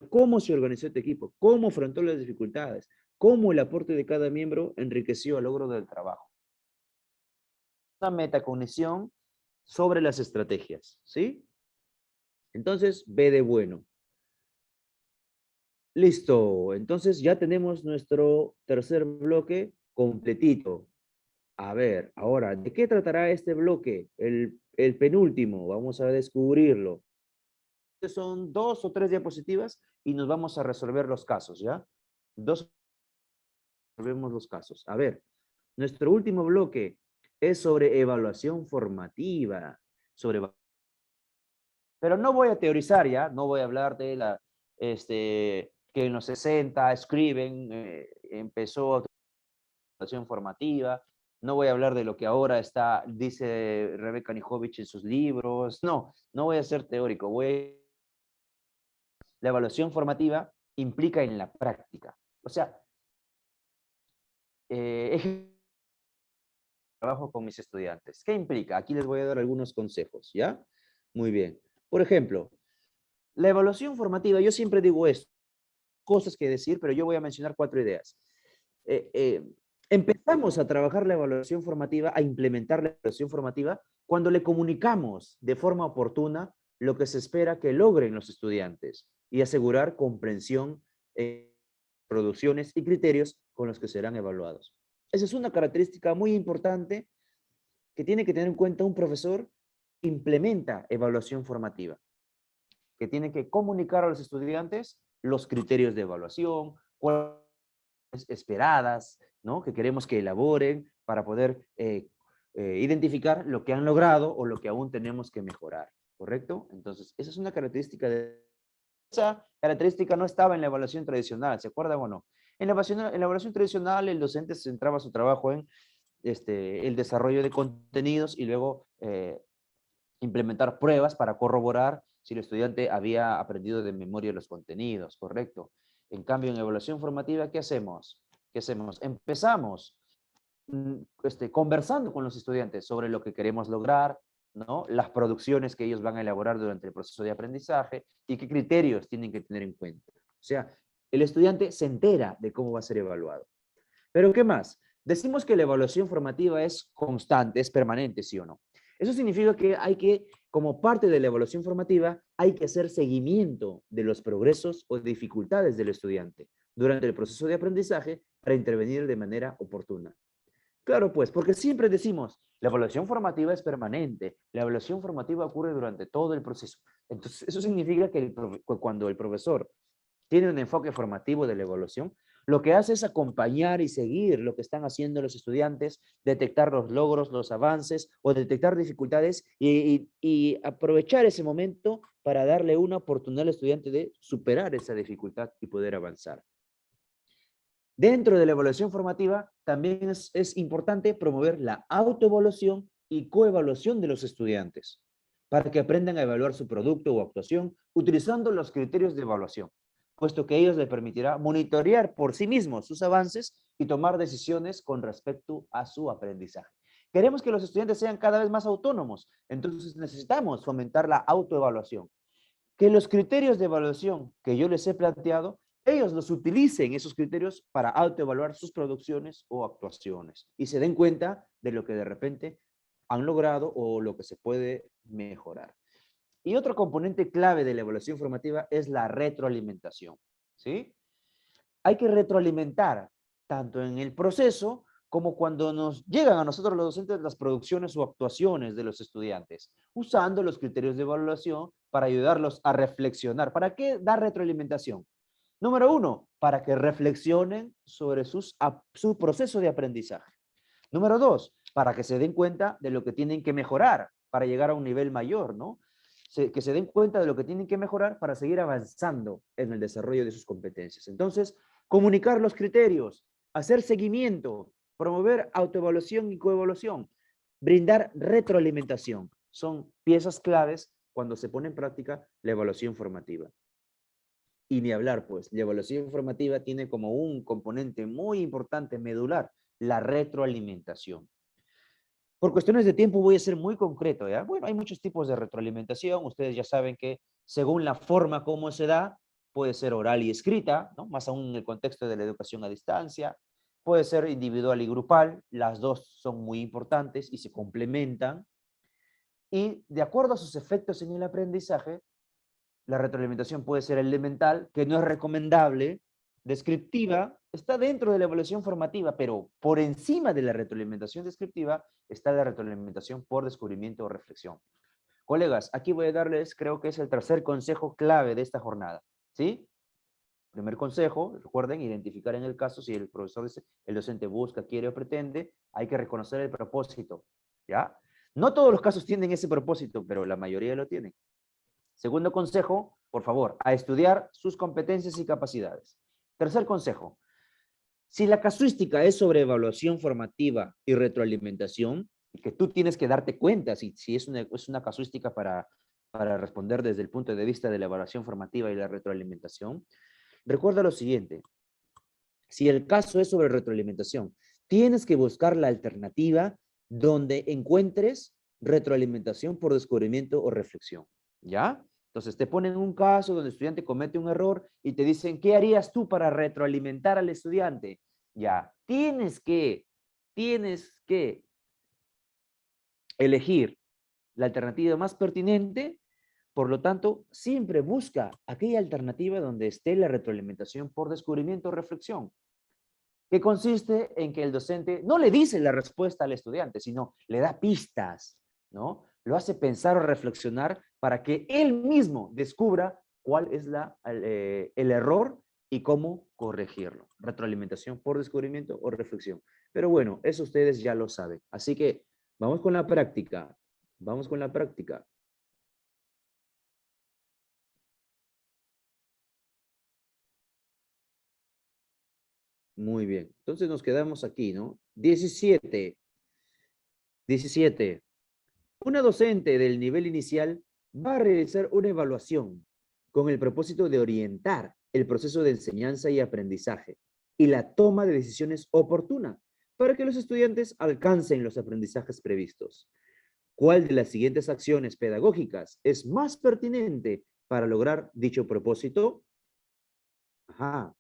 ¿Cómo se organizó tu equipo? ¿Cómo afrontó las dificultades? ¿Cómo el aporte de cada miembro enriqueció el logro del trabajo? Una metacognición sobre las estrategias, ¿sí? Entonces, B de bueno. Listo, entonces ya tenemos nuestro tercer bloque completito. A ver, ahora, ¿de qué tratará este bloque? El penúltimo, vamos a descubrirlo. Son 2 o 3 diapositivas y nos vamos a resolver los casos, ¿ya? Resolvemos los casos. A ver, nuestro último bloque es sobre evaluación formativa. Pero no voy a teorizar, ¿ya? No voy a hablar de que en los 60 escriben, empezó evaluación formativa. No voy a hablar de lo que ahora dice Rebeca Nijovic en sus libros. No, no voy a ser teórico. La evaluación formativa implica en la práctica. O sea, trabajo con mis estudiantes. ¿Qué implica? Aquí les voy a dar algunos consejos, ¿ya? Muy bien. Por ejemplo, la evaluación formativa, yo siempre digo esto, cosas que decir, pero yo voy a mencionar 4 ideas. Empezamos a trabajar la evaluación formativa, a implementar la evaluación formativa, cuando le comunicamos de forma oportuna lo que se espera que logren los estudiantes y asegurar comprensión, producciones y criterios con los que serán evaluados. Esa es una característica muy importante que tiene que tener en cuenta un profesor que implementa evaluación formativa, que tiene que comunicar a los estudiantes los criterios de evaluación, cuáles esperadas, ¿no? Que queremos que elaboren para poder identificar lo que han logrado o lo que aún tenemos que mejorar, ¿correcto? Entonces, esa es una característica de... Esa característica no estaba en la evaluación tradicional, ¿se acuerdan o no? En la evaluación tradicional, el docente centraba su trabajo en el desarrollo de contenidos y luego implementar pruebas para corroborar si el estudiante había aprendido de memoria los contenidos, ¿correcto? En cambio, en evaluación formativa, ¿qué hacemos? ¿Qué hacemos? Empezamos conversando con los estudiantes sobre lo que queremos lograr, ¿no? Las producciones que ellos van a elaborar durante el proceso de aprendizaje y qué criterios tienen que tener en cuenta. O sea, el estudiante se entera de cómo va a ser evaluado. Pero ¿qué más? Decimos que la evaluación formativa es constante, es permanente, ¿sí o no? Eso significa que hay que, como parte de la evaluación formativa, hay que hacer seguimiento de los progresos o dificultades del estudiante durante el proceso de aprendizaje para intervenir de manera oportuna. Claro, pues, porque siempre decimos, la evaluación formativa es permanente, la evaluación formativa ocurre durante todo el proceso. Entonces, eso significa que cuando el profesor tiene un enfoque formativo de la evaluación, lo que hace es acompañar y seguir lo que están haciendo los estudiantes, detectar los logros, los avances o detectar dificultades y aprovechar ese momento para darle una oportunidad al estudiante de superar esa dificultad y poder avanzar. Dentro de la evaluación formativa, también es importante promover la autoevaluación y coevaluación de los estudiantes para que aprendan a evaluar su producto o actuación utilizando los criterios de evaluación, puesto que ellos les permitirá monitorear por sí mismos sus avances y tomar decisiones con respecto a su aprendizaje. Queremos que los estudiantes sean cada vez más autónomos, entonces necesitamos fomentar la autoevaluación. Que los criterios de evaluación que yo les he planteado, ellos los utilicen, esos criterios, para autoevaluar sus producciones o actuaciones y se den cuenta de lo que de repente han logrado o lo que se puede mejorar. Y otro componente clave de la evaluación formativa es la retroalimentación, ¿sí? Hay que retroalimentar tanto en el proceso como cuando nos llegan a nosotros los docentes las producciones o actuaciones de los estudiantes, usando los criterios de evaluación para ayudarlos a reflexionar. ¿Para qué dar retroalimentación? Número 1, para que reflexionen sobre su proceso de aprendizaje. Número 2, para que se den cuenta de lo que tienen que mejorar para llegar a un nivel mayor, ¿no? Que se den cuenta de lo que tienen que mejorar para seguir avanzando en el desarrollo de sus competencias. Entonces, comunicar los criterios, hacer seguimiento, promover autoevaluación y coevaluación, brindar retroalimentación, son piezas claves cuando se pone en práctica la evaluación formativa. Y ni hablar, pues, la evaluación formativa tiene como un componente muy importante, medular, la retroalimentación. Por cuestiones de tiempo voy a ser muy concreto, ¿ya? Bueno, hay muchos tipos de retroalimentación. Ustedes ya saben que según la forma como se da, puede ser oral y escrita, ¿no? Más aún en el contexto de la educación a distancia. Puede ser individual y grupal. Las dos son muy importantes y se complementan. Y de acuerdo a sus efectos en el aprendizaje, la retroalimentación puede ser elemental, que no es recomendable, descriptiva, está dentro de la evaluación formativa, pero por encima de la retroalimentación descriptiva está la retroalimentación por descubrimiento o reflexión. Colegas, aquí voy a darles, creo que es el tercer consejo clave de esta jornada, ¿sí? Primer consejo, recuerden, identificar en el caso si el profesor dice, el docente busca, quiere o pretende, hay que reconocer el propósito, ¿ya? No todos los casos tienen ese propósito, pero la mayoría lo tienen. Segundo consejo, por favor, a estudiar sus competencias y capacidades. Tercer consejo, si la casuística es sobre evaluación formativa y retroalimentación, que tú tienes que darte cuenta si es una casuística para responder desde el punto de vista de la evaluación formativa y la retroalimentación, recuerda lo siguiente, si el caso es sobre retroalimentación, tienes que buscar la alternativa donde encuentres retroalimentación por descubrimiento o reflexión, ¿ya? Entonces te ponen un caso donde el estudiante comete un error y te dicen, ¿qué harías tú para retroalimentar al estudiante? Ya, tienes que elegir la alternativa más pertinente, por lo tanto, siempre busca aquella alternativa donde esté la retroalimentación por descubrimiento o reflexión, que consiste en que el docente no le dice la respuesta al estudiante, sino le da pistas, ¿no? Lo hace pensar o reflexionar para que él mismo descubra cuál es el error y cómo corregirlo. Retroalimentación por descubrimiento o reflexión. Pero bueno, eso ustedes ya lo saben. Así que vamos con la práctica. Vamos con la práctica. Muy bien. Entonces nos quedamos aquí, ¿no? 17. Una docente del nivel inicial va a realizar una evaluación con el propósito de orientar el proceso de enseñanza y aprendizaje y la toma de decisiones oportuna para que los estudiantes alcancen los aprendizajes previstos. ¿Cuál de las siguientes acciones pedagógicas es más pertinente para lograr dicho propósito? Ajá.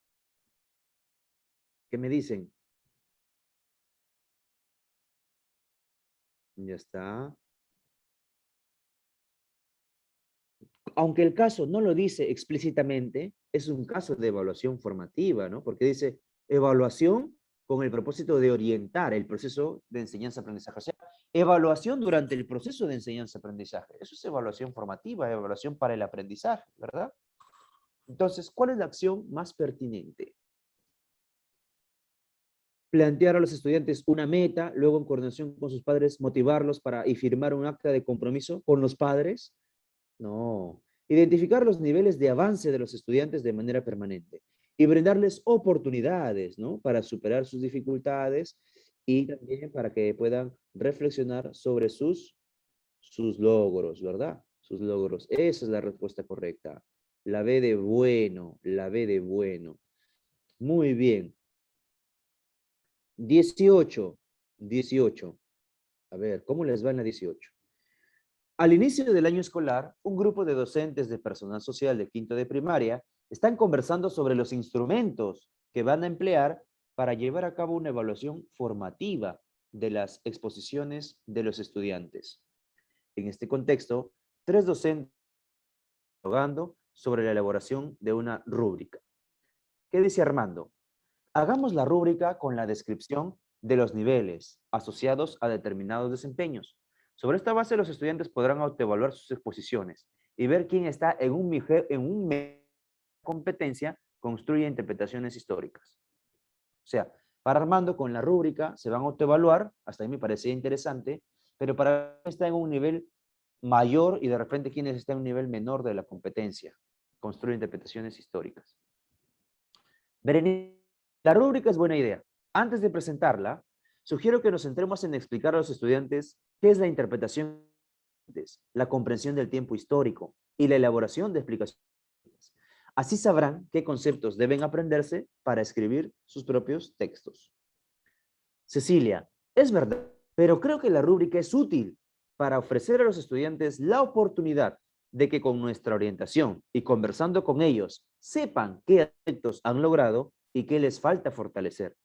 ¿Qué me dicen? Ya está. Aunque el caso no lo dice explícitamente, es un caso de evaluación formativa, ¿no? Porque dice evaluación con el propósito de orientar el proceso de enseñanza-aprendizaje. O sea, evaluación durante el proceso de enseñanza-aprendizaje. Eso es evaluación formativa, evaluación para el aprendizaje, ¿verdad? Entonces, ¿cuál es la acción más pertinente? Plantear a los estudiantes una meta, luego en coordinación con sus padres, motivarlos y firmar un acta de compromiso con los padres. No. Identificar los niveles de avance de los estudiantes de manera permanente y brindarles oportunidades, ¿no? Para superar sus dificultades y también para que puedan reflexionar sobre sus logros, ¿verdad? Sus logros. Esa es la respuesta correcta. La B de bueno, la B de bueno. Muy bien. 18. A ver, ¿cómo les va en la 18? Al inicio del año escolar, un grupo de docentes de personal social de quinto de primaria están conversando sobre los instrumentos que van a emplear para llevar a cabo una evaluación formativa de las exposiciones de los estudiantes. En este contexto, 3 docentes están dialogando sobre la elaboración de una rúbrica. ¿Qué dice Armando? Hagamos la rúbrica con la descripción de los niveles asociados a determinados desempeños. Sobre esta base, los estudiantes podrán autoevaluar sus exposiciones y ver quién está en un competencia, construye interpretaciones históricas. O sea, para Armando, con la rúbrica se van a autoevaluar, hasta ahí me parecía interesante, pero para está en un nivel mayor y de repente quienes están en un nivel menor de la competencia, construye interpretaciones históricas. Berenice, la rúbrica es buena idea. Antes de presentarla, sugiero que nos centremos en explicar a los estudiantes qué es la interpretación, la comprensión del tiempo histórico y la elaboración de explicaciones. Así sabrán qué conceptos deben aprenderse para escribir sus propios textos. Cecilia, es verdad, pero creo que la rúbrica es útil para ofrecer a los estudiantes la oportunidad de que con nuestra orientación y conversando con ellos sepan qué aspectos han logrado y qué les falta fortalecer.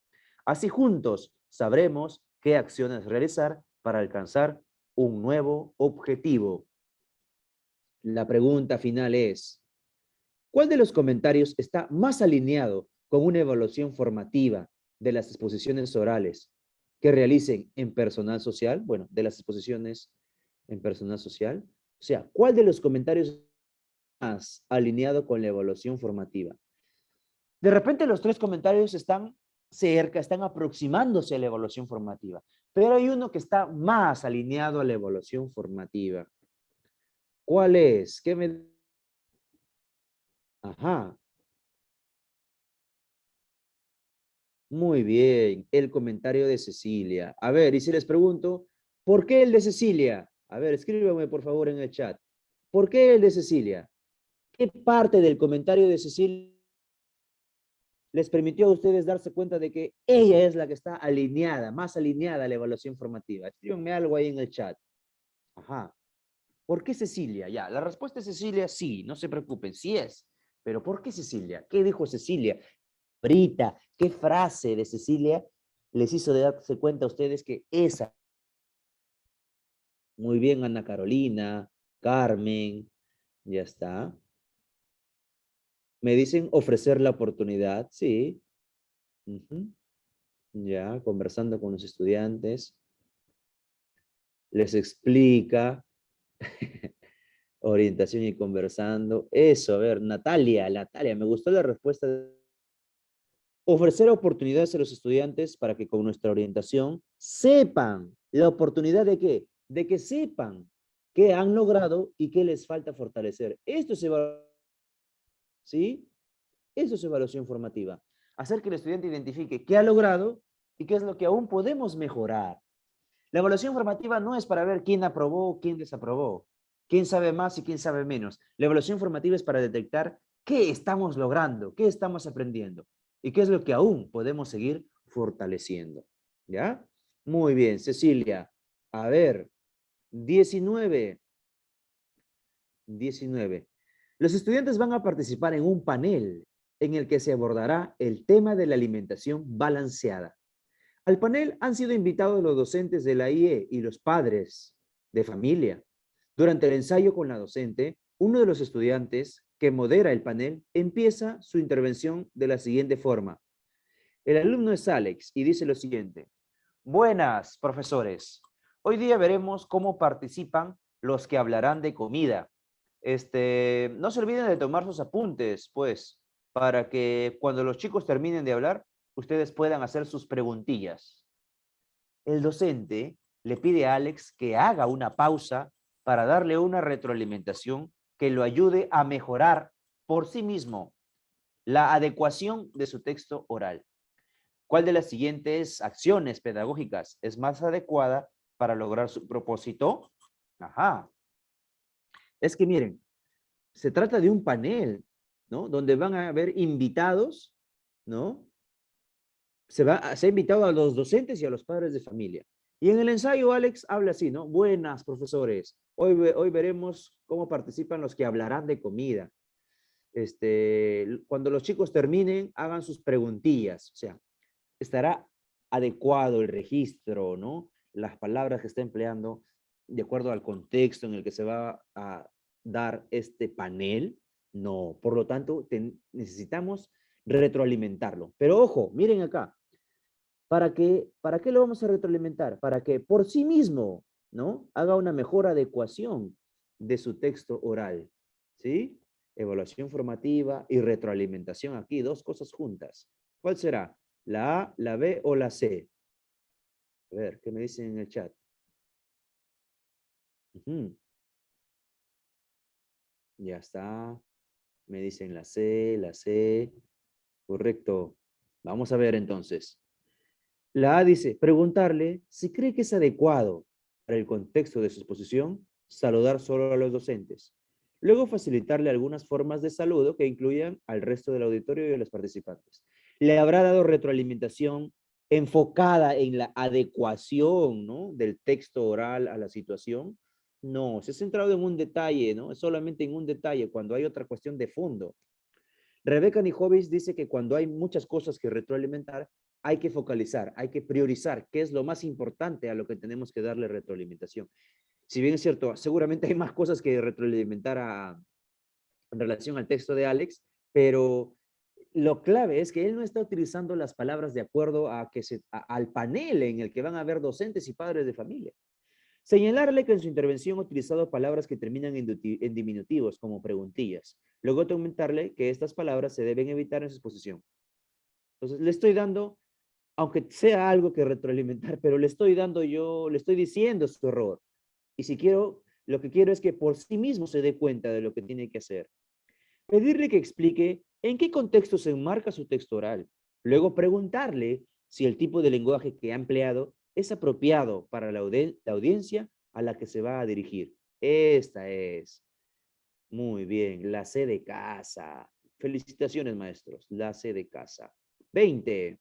Así juntos sabremos qué acciones realizar para alcanzar un nuevo objetivo. La pregunta final es, ¿cuál de los comentarios está más alineado con una evaluación formativa de las exposiciones orales que realicen en personal social? Bueno, de las exposiciones en personal social. O sea, ¿cuál de los comentarios más alineado con la evaluación formativa? De repente los 3 comentarios están cerca, están aproximándose a la evaluación formativa, pero hay uno que está más alineado a la evaluación formativa. ¿Cuál es? ¿Qué me... Ajá. Muy bien, el comentario de Cecilia. A ver, y si les pregunto, ¿por qué el de Cecilia? A ver, escríbame por favor en el chat. ¿Por qué el de Cecilia? ¿Qué parte del comentario de Cecilia les permitió a ustedes darse cuenta de que ella es la que está alineada, más alineada a la evaluación formativa? Escríbanme algo ahí en el chat. Ajá. ¿Por qué Cecilia? Ya, la respuesta es Cecilia, sí, no se preocupen, sí es. Pero ¿por qué Cecilia? ¿Qué dijo Cecilia? Brita, ¿qué frase de Cecilia les hizo de darse cuenta a ustedes que esa? Muy bien, Ana Carolina, Carmen, ya está. Me dicen ofrecer la oportunidad, sí. Ya, conversando con los estudiantes. Les explica. Orientación y conversando. Eso, a ver, Natalia, me gustó la respuesta. Ofrecer oportunidades a los estudiantes para que con nuestra orientación sepan. ¿La oportunidad de qué? De que sepan qué han logrado y qué les falta fortalecer. Esto es evaluación, ¿sí? Eso es evaluación formativa. Hacer que el estudiante identifique qué ha logrado y qué es lo que aún podemos mejorar. La evaluación formativa no es para ver quién aprobó, quién desaprobó, quién sabe más y quién sabe menos. La evaluación formativa es para detectar qué estamos logrando, qué estamos aprendiendo y qué es lo que aún podemos seguir fortaleciendo. ¿Ya? Muy bien, Cecilia. A ver, 19. 19. Los estudiantes van a participar en un panel en el que se abordará el tema de la alimentación balanceada. Al panel han sido invitados los docentes de la IE y los padres de familia. Durante el ensayo con la docente, uno de los estudiantes que modera el panel empieza su intervención de la siguiente forma. El alumno es Alex y dice lo siguiente. Buenas, profesores. Hoy día veremos cómo participan los que hablarán de comida. No se olviden de tomar sus apuntes, pues, para que cuando los chicos terminen de hablar, ustedes puedan hacer sus preguntillas. El docente le pide a Alex que haga una pausa para darle una retroalimentación que lo ayude a mejorar por sí mismo la adecuación de su texto oral. ¿Cuál de las siguientes acciones pedagógicas es más adecuada para lograr su propósito? Ajá. Es que miren, se trata de un panel, ¿no? Donde van a haber invitados, ¿no? Se ha invitado a los docentes y a los padres de familia. Y en el ensayo, Alex habla así, ¿no? Buenas, profesores. Hoy veremos cómo participan los que hablarán de comida. Cuando los chicos terminen, hagan sus preguntillas. O sea, estará adecuado el registro, ¿no? Las palabras que está empleando de acuerdo al contexto en el que se va a dar este panel. No, por lo tanto, necesitamos retroalimentarlo. Pero ojo, miren acá. ¿Para qué lo vamos a retroalimentar? Para que por sí mismo, ¿no? Haga una mejor adecuación de su texto oral, ¿sí? Evaluación formativa y retroalimentación aquí, dos cosas juntas. ¿Cuál será? ¿La A, la B o la C? A ver, ¿qué me dicen en el chat? Ya está. Me dicen la C. Correcto. Vamos a ver entonces. La A dice, preguntarle si cree que es adecuado para el contexto de su exposición saludar solo a los docentes. Luego facilitarle algunas formas de saludo que incluyan al resto del auditorio y a los participantes. Le habrá dado retroalimentación enfocada en la adecuación, ¿no? Del texto oral a la situación. No, se ha centrado en un detalle, ¿no? Es solamente en un detalle cuando hay otra cuestión de fondo. Rebecca Nijovic dice que cuando hay muchas cosas que retroalimentar, hay que focalizar, hay que priorizar qué es lo más importante a lo que tenemos que darle retroalimentación. Si bien es cierto, seguramente hay más cosas que retroalimentar en relación al texto de Alex, pero lo clave es que él no está utilizando las palabras de acuerdo al panel en el que van a haber docentes y padres de familia. Señalarle que en su intervención ha utilizado palabras que terminan en diminutivos, como preguntillas. Luego comentarle que estas palabras se deben evitar en su exposición. Entonces, le estoy dando, aunque sea algo que retroalimentar, pero le estoy diciendo su error. Y si quiero, lo que quiero es que por sí mismo se dé cuenta de lo que tiene que hacer. Pedirle que explique en qué contexto se enmarca su texto oral. Luego preguntarle si el tipo de lenguaje que ha empleado es apropiado para la audiencia a la que se va a dirigir. Esta es. Muy bien, la C de casa. Felicitaciones, maestros. La C de casa. 20.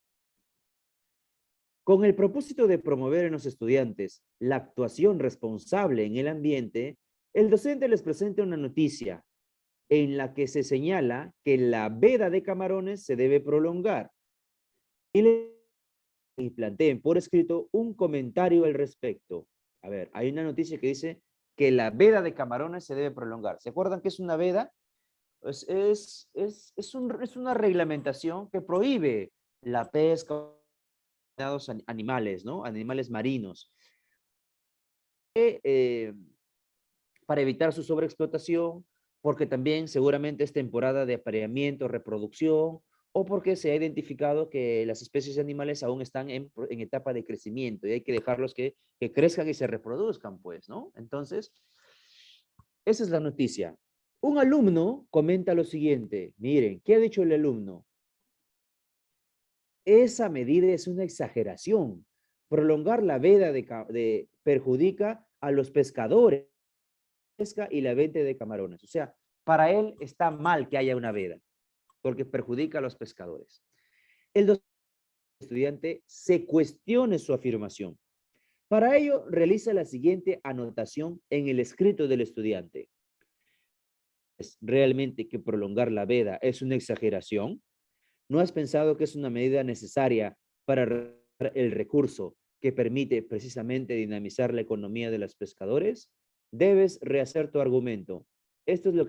Con el propósito de promover en los estudiantes la actuación responsable en el ambiente, el docente les presenta una noticia en la que se señala que la veda de camarones se debe prolongar y planteen por escrito un comentario al respecto. A ver, hay una noticia que dice que la veda de camarones se debe prolongar. ¿Se acuerdan qué es una veda? Es una reglamentación que prohíbe la pesca de animales, ¿no? Animales marinos. Para evitar su sobreexplotación, porque también seguramente es temporada de apareamiento, reproducción, o porque se ha identificado que las especies de animales aún están en etapa de crecimiento y hay que dejarlos que crezcan y se reproduzcan, pues, ¿no? Entonces, esa es la noticia. Un alumno comenta lo siguiente, miren, ¿qué ha dicho el alumno? Esa medida es una exageración. Prolongar la veda perjudica a los pescadores y la venta de camarones. O sea, para él está mal que haya una veda, porque perjudica a los pescadores. El estudiante se cuestione su afirmación. Para ello, realiza la siguiente anotación en el escrito del estudiante. ¿Es realmente que prolongar la veda es una exageración? ¿No has pensado que es una medida necesaria para el recurso que permite precisamente dinamizar la economía de los pescadores? Debes rehacer tu argumento. Esto es lo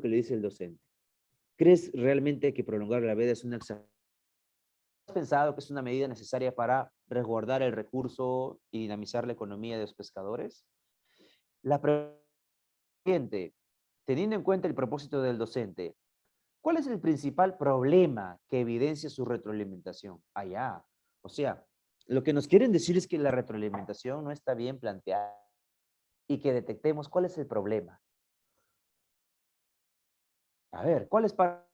que le dice el docente. ¿Crees realmente que prolongar la veda es una exageración? ¿Has pensado que es una medida necesaria para resguardar el recurso y dinamizar la economía de los pescadores? La pregunta siguiente, teniendo en cuenta el propósito del docente, ¿cuál es el principal problema que evidencia su retroalimentación? Allá. O sea, lo que nos quieren decir es que la retroalimentación no está bien planteada y que detectemos cuál es el problema. A ver, ¿cuál es para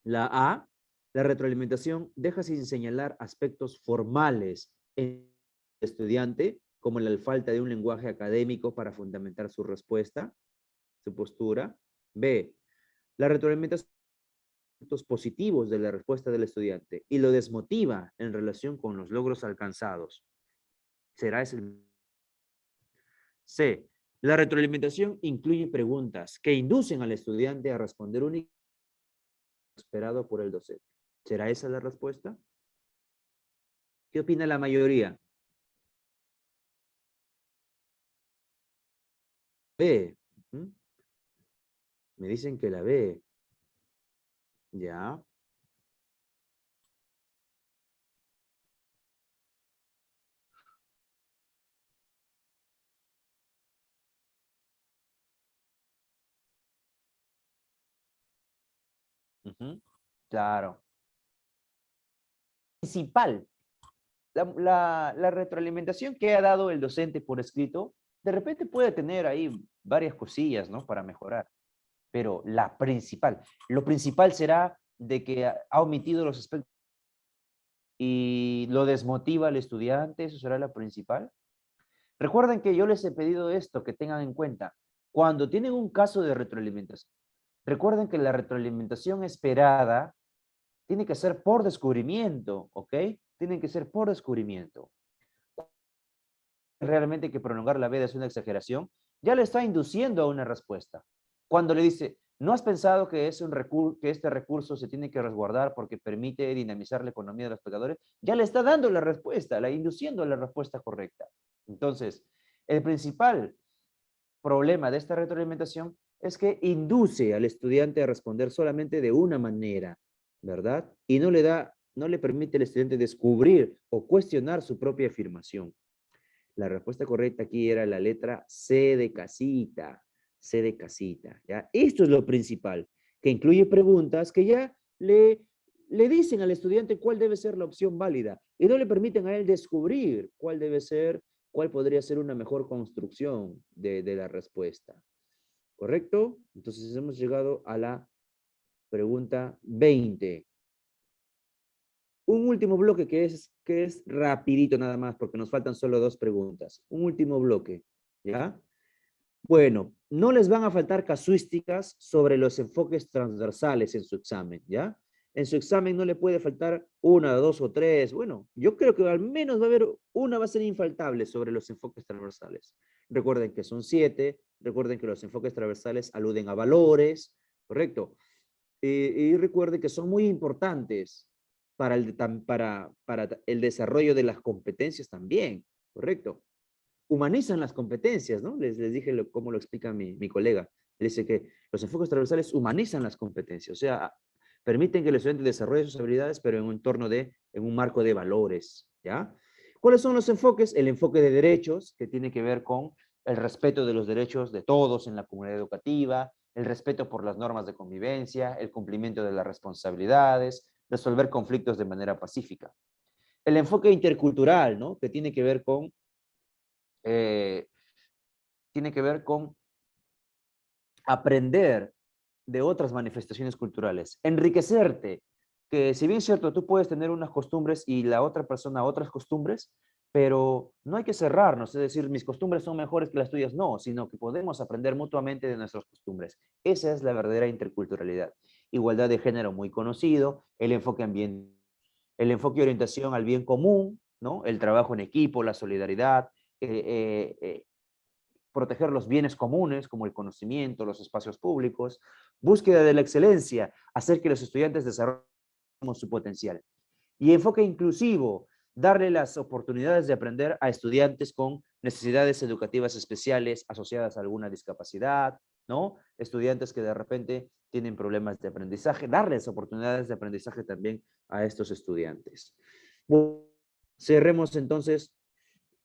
la A? La retroalimentación deja sin señalar aspectos formales en el estudiante, como la falta de un lenguaje académico para fundamentar su respuesta, su postura. B, la retroalimentación aspectos positivos de la respuesta del estudiante y lo desmotiva en relación con los logros alcanzados. ¿Será ese el... C, la retroalimentación incluye preguntas que inducen al estudiante a responder únicamente lo esperado por el docente. ¿Será esa la respuesta? ¿Qué opina la mayoría? B. Me dicen que la B. Ya. Claro. Principal. La retroalimentación que ha dado el docente por escrito, de repente puede tener ahí varias cosillas, ¿no? Para mejorar. Pero lo principal será de que ha omitido los aspectos y lo desmotiva al estudiante, eso será la principal. Recuerden que yo les he pedido esto, que tengan en cuenta. Cuando tienen un caso de retroalimentación, recuerden que la retroalimentación esperada tiene que ser por descubrimiento, ¿ok? Tienen que ser por descubrimiento. Realmente que prolongar la veda es una exageración, ya le está induciendo a una respuesta. Cuando le dice, ¿no has pensado que, que este recurso se tiene que resguardar porque permite dinamizar la economía de los pescadores? Ya le está dando la respuesta, la induciendo a la respuesta correcta. Entonces, el principal problema de esta retroalimentación es que induce al estudiante a responder solamente de una manera, ¿verdad? Y no le permite al estudiante descubrir o cuestionar su propia afirmación. La respuesta correcta aquí era la letra C de casita. C de casita, ¿ya? Esto es lo principal, que incluye preguntas que ya le dicen al estudiante cuál debe ser la opción válida y no le permiten a él descubrir cuál podría ser una mejor construcción de la respuesta. ¿Correcto? Entonces hemos llegado a la pregunta 20. Un último bloque que es rapidito nada más, porque nos faltan solo 2 preguntas. Un último bloque, ¿ya? Bueno, no les van a faltar casuísticas sobre los enfoques transversales en su examen, ¿ya? En su examen no le puede faltar 1, 2 o 3. Bueno, yo creo que al menos va a haber una, va a ser infaltable sobre los enfoques transversales. Recuerden que son 7, recuerden que los enfoques transversales aluden a valores, ¿correcto? Y recuerden que son muy importantes para el desarrollo de las competencias también, ¿correcto? Humanizan las competencias, ¿no? Les dije cómo lo explica mi colega. Él dice que los enfoques transversales humanizan las competencias, o sea, permiten que el estudiante desarrolle sus habilidades, pero en un marco de valores, ¿ya? ¿Cuáles son los enfoques? El enfoque de derechos, que tiene que ver con el respeto de los derechos de todos en la comunidad educativa, el respeto por las normas de convivencia, el cumplimiento de las responsabilidades, resolver conflictos de manera pacífica. El enfoque intercultural, ¿no? Que tiene que ver con aprender de otras manifestaciones culturales, enriquecerte, que si bien es cierto, tú puedes tener unas costumbres y la otra persona otras costumbres, pero no hay que cerrarnos, es decir, mis costumbres son mejores que las tuyas, no, sino que podemos aprender mutuamente de nuestras costumbres. Esa es la verdadera interculturalidad. igualdad de género muy conocido, el enfoque ambiental, el enfoque de orientación al bien común, ¿no? El trabajo en equipo, la solidaridad, proteger los bienes comunes como el conocimiento, los espacios públicos, búsqueda de la excelencia, hacer que los estudiantes desarrollen su potencial. Y enfoque inclusivo, darle las oportunidades de aprender a estudiantes con necesidades educativas especiales asociadas a alguna discapacidad, ¿no? Estudiantes que de repente tienen problemas de aprendizaje, darles oportunidades de aprendizaje también a estos estudiantes. Bueno, cerremos entonces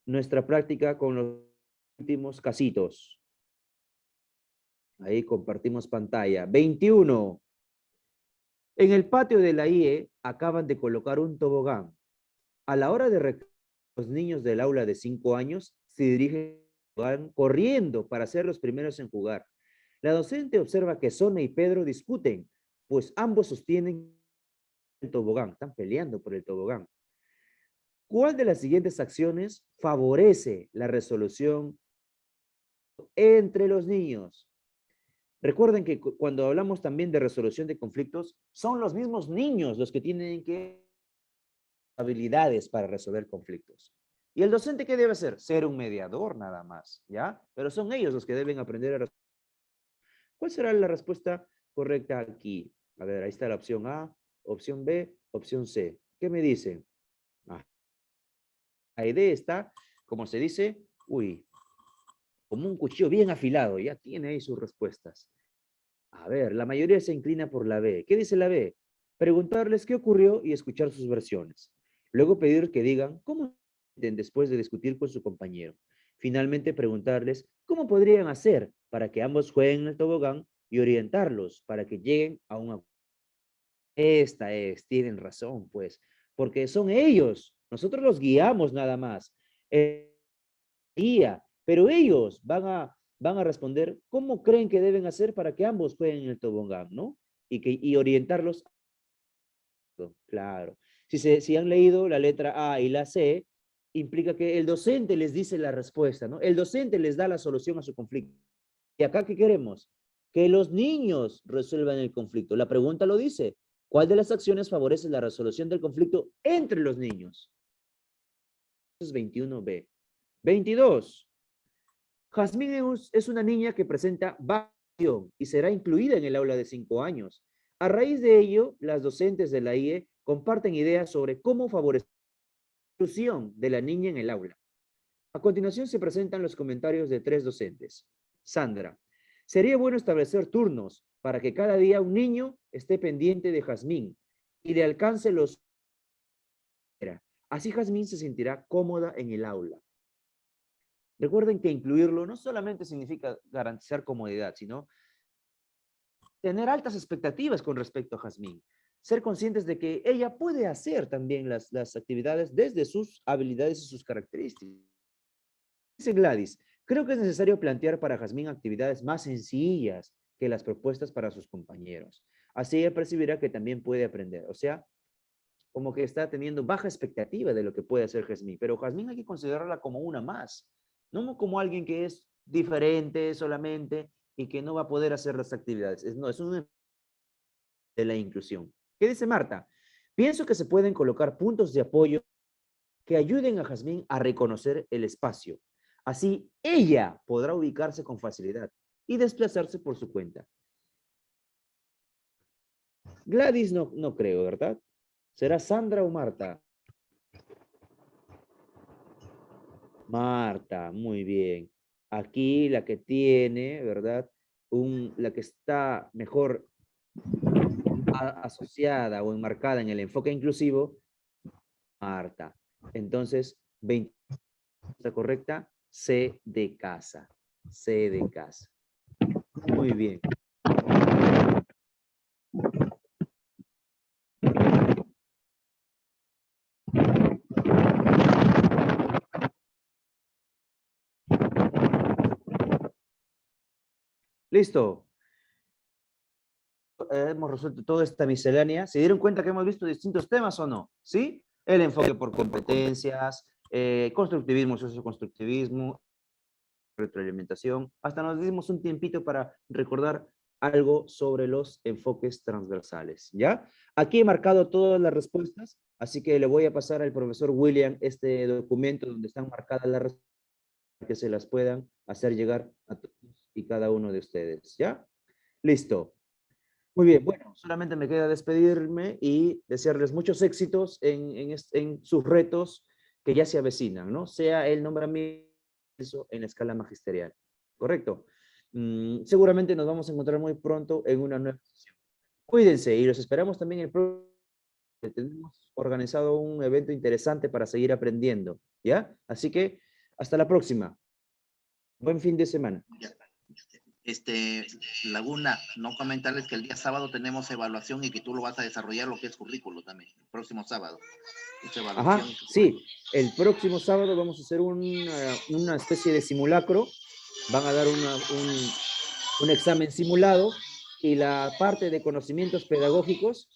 nuestra práctica con los últimos casitos. Ahí compartimos pantalla. 21. En el patio de la IE acaban de colocar un tobogán. A la hora de recrear, los niños del aula de 5 años se dirigen corriendo para ser los primeros en jugar. La docente observa que Sonia y Pedro discuten, pues ambos sostienen el tobogán, están peleando por el tobogán. ¿Cuál de las siguientes acciones favorece la resolución entre los niños? Recuerden que cuando hablamos también de resolución de conflictos, son los mismos niños los que tienen habilidades para resolver conflictos. ¿Y el docente qué debe hacer? Ser un mediador nada más, ¿ya? Pero son ellos los que deben aprender a resolver. ¿Cuál será la respuesta correcta aquí? A ver, ahí está la opción A, opción B, opción C. ¿Qué me dicen? La idea está, como se dice, como un cuchillo bien afilado, ya tiene ahí sus respuestas. A ver, la mayoría se inclina por la B. ¿Qué dice la B? Preguntarles qué ocurrió y escuchar sus versiones. Luego pedir que digan cómo después de discutir con su compañero. Finalmente preguntarles cómo podrían hacer para que ambos jueguen en el tobogán y orientarlos para que lleguen a un acuerdo. Tienen razón, pues, porque son ellos. Nosotros los guiamos nada más. Guía, pero ellos van a responder cómo creen que deben hacer para que ambos jueguen en el tobogán, ¿no? Y orientarlos. Claro. Si han leído la letra A y la C, implica que el docente les dice la respuesta, ¿no? El docente les da la solución a su conflicto. ¿Y acá qué queremos? Que los niños resuelvan el conflicto. La pregunta lo dice. ¿Cuál de las acciones favorece la resolución del conflicto entre los niños? Eso es 21B. 22. Jazmín es una niña que presenta variación y será incluida en el aula de 5 años. A raíz de ello, las docentes de la IE comparten ideas sobre cómo favorecer la inclusión de la niña en el aula. A continuación se presentan los comentarios de 3 docentes. Sandra, sería bueno establecer turnos para que cada día un niño esté pendiente de Jazmín y le alcance los... Así Jazmín se sentirá cómoda en el aula. Recuerden que incluirlo no solamente significa garantizar comodidad, sino tener altas expectativas con respecto a Jazmín. Ser conscientes de que ella puede hacer también las actividades desde sus habilidades y sus características. Dice Gladys, creo que es necesario plantear para Jazmín actividades más sencillas que las propuestas para sus compañeros. Así ella percibirá que también puede aprender. O sea, como que está teniendo baja expectativa de lo que puede hacer Jazmín. Pero Jazmín hay que considerarla como una más. No como alguien que es diferente solamente y que no va a poder hacer las actividades. No, es una de la inclusión. ¿Qué dice Marta? Pienso que se pueden colocar puntos de apoyo que ayuden a Jazmín a reconocer el espacio. Así, ella podrá ubicarse con facilidad y desplazarse por su cuenta. Gladys no creo, ¿verdad? ¿Será Sandra o Marta? Marta, muy bien. Aquí la que tiene, ¿verdad? La que está mejor asociada o enmarcada en el enfoque inclusivo, Marta. Entonces, 20, ¿está correcta? C de casa. C de casa. Muy bien. Listo. Hemos resuelto toda esta miscelánea. ¿Se dieron cuenta que hemos visto distintos temas o no? ¿Sí? El enfoque por competencias, constructivismo, socioconstructivismo, retroalimentación. Hasta nos dimos un tiempito para recordar algo sobre los enfoques transversales, ¿ya? Aquí he marcado todas las respuestas, así que le voy a pasar al profesor William este documento donde están marcadas las respuestas para que se las puedan hacer llegar a todos y cada uno de ustedes, ¿ya? Listo. Muy bien, bueno, solamente me queda despedirme y desearles muchos éxitos en sus retos que ya se avecinan, ¿no? Sea el nombramiento en la escala magisterial, ¿correcto? Seguramente nos vamos a encontrar muy pronto en una nueva sesión. Cuídense y los esperamos también el próximo. Tenemos organizado un evento interesante para seguir aprendiendo, ¿ya? Así que hasta la próxima. Buen fin de semana. Laguna, no comentarles que el día sábado tenemos evaluación y que tú lo vas a desarrollar lo que es currículo también, el próximo sábado. Ajá, sí, el próximo sábado vamos a hacer una especie de simulacro, van a dar un examen simulado y la parte de conocimientos pedagógicos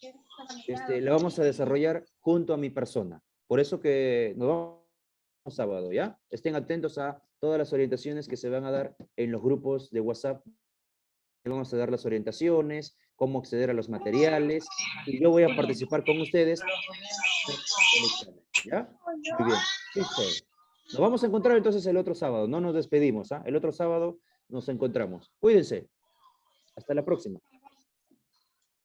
la vamos a desarrollar junto a mi persona. Por eso que nos vamos sábado, ¿ya? Estén atentos a todas las orientaciones que se van a dar en los grupos de WhatsApp. Vamos a dar las orientaciones, cómo acceder a los materiales, y yo voy a participar con ustedes. ¿Ya? Muy bien. Listo. Nos vamos a encontrar entonces el otro sábado. No nos despedimos, ¿ah? El otro sábado nos encontramos. Cuídense. Hasta la próxima.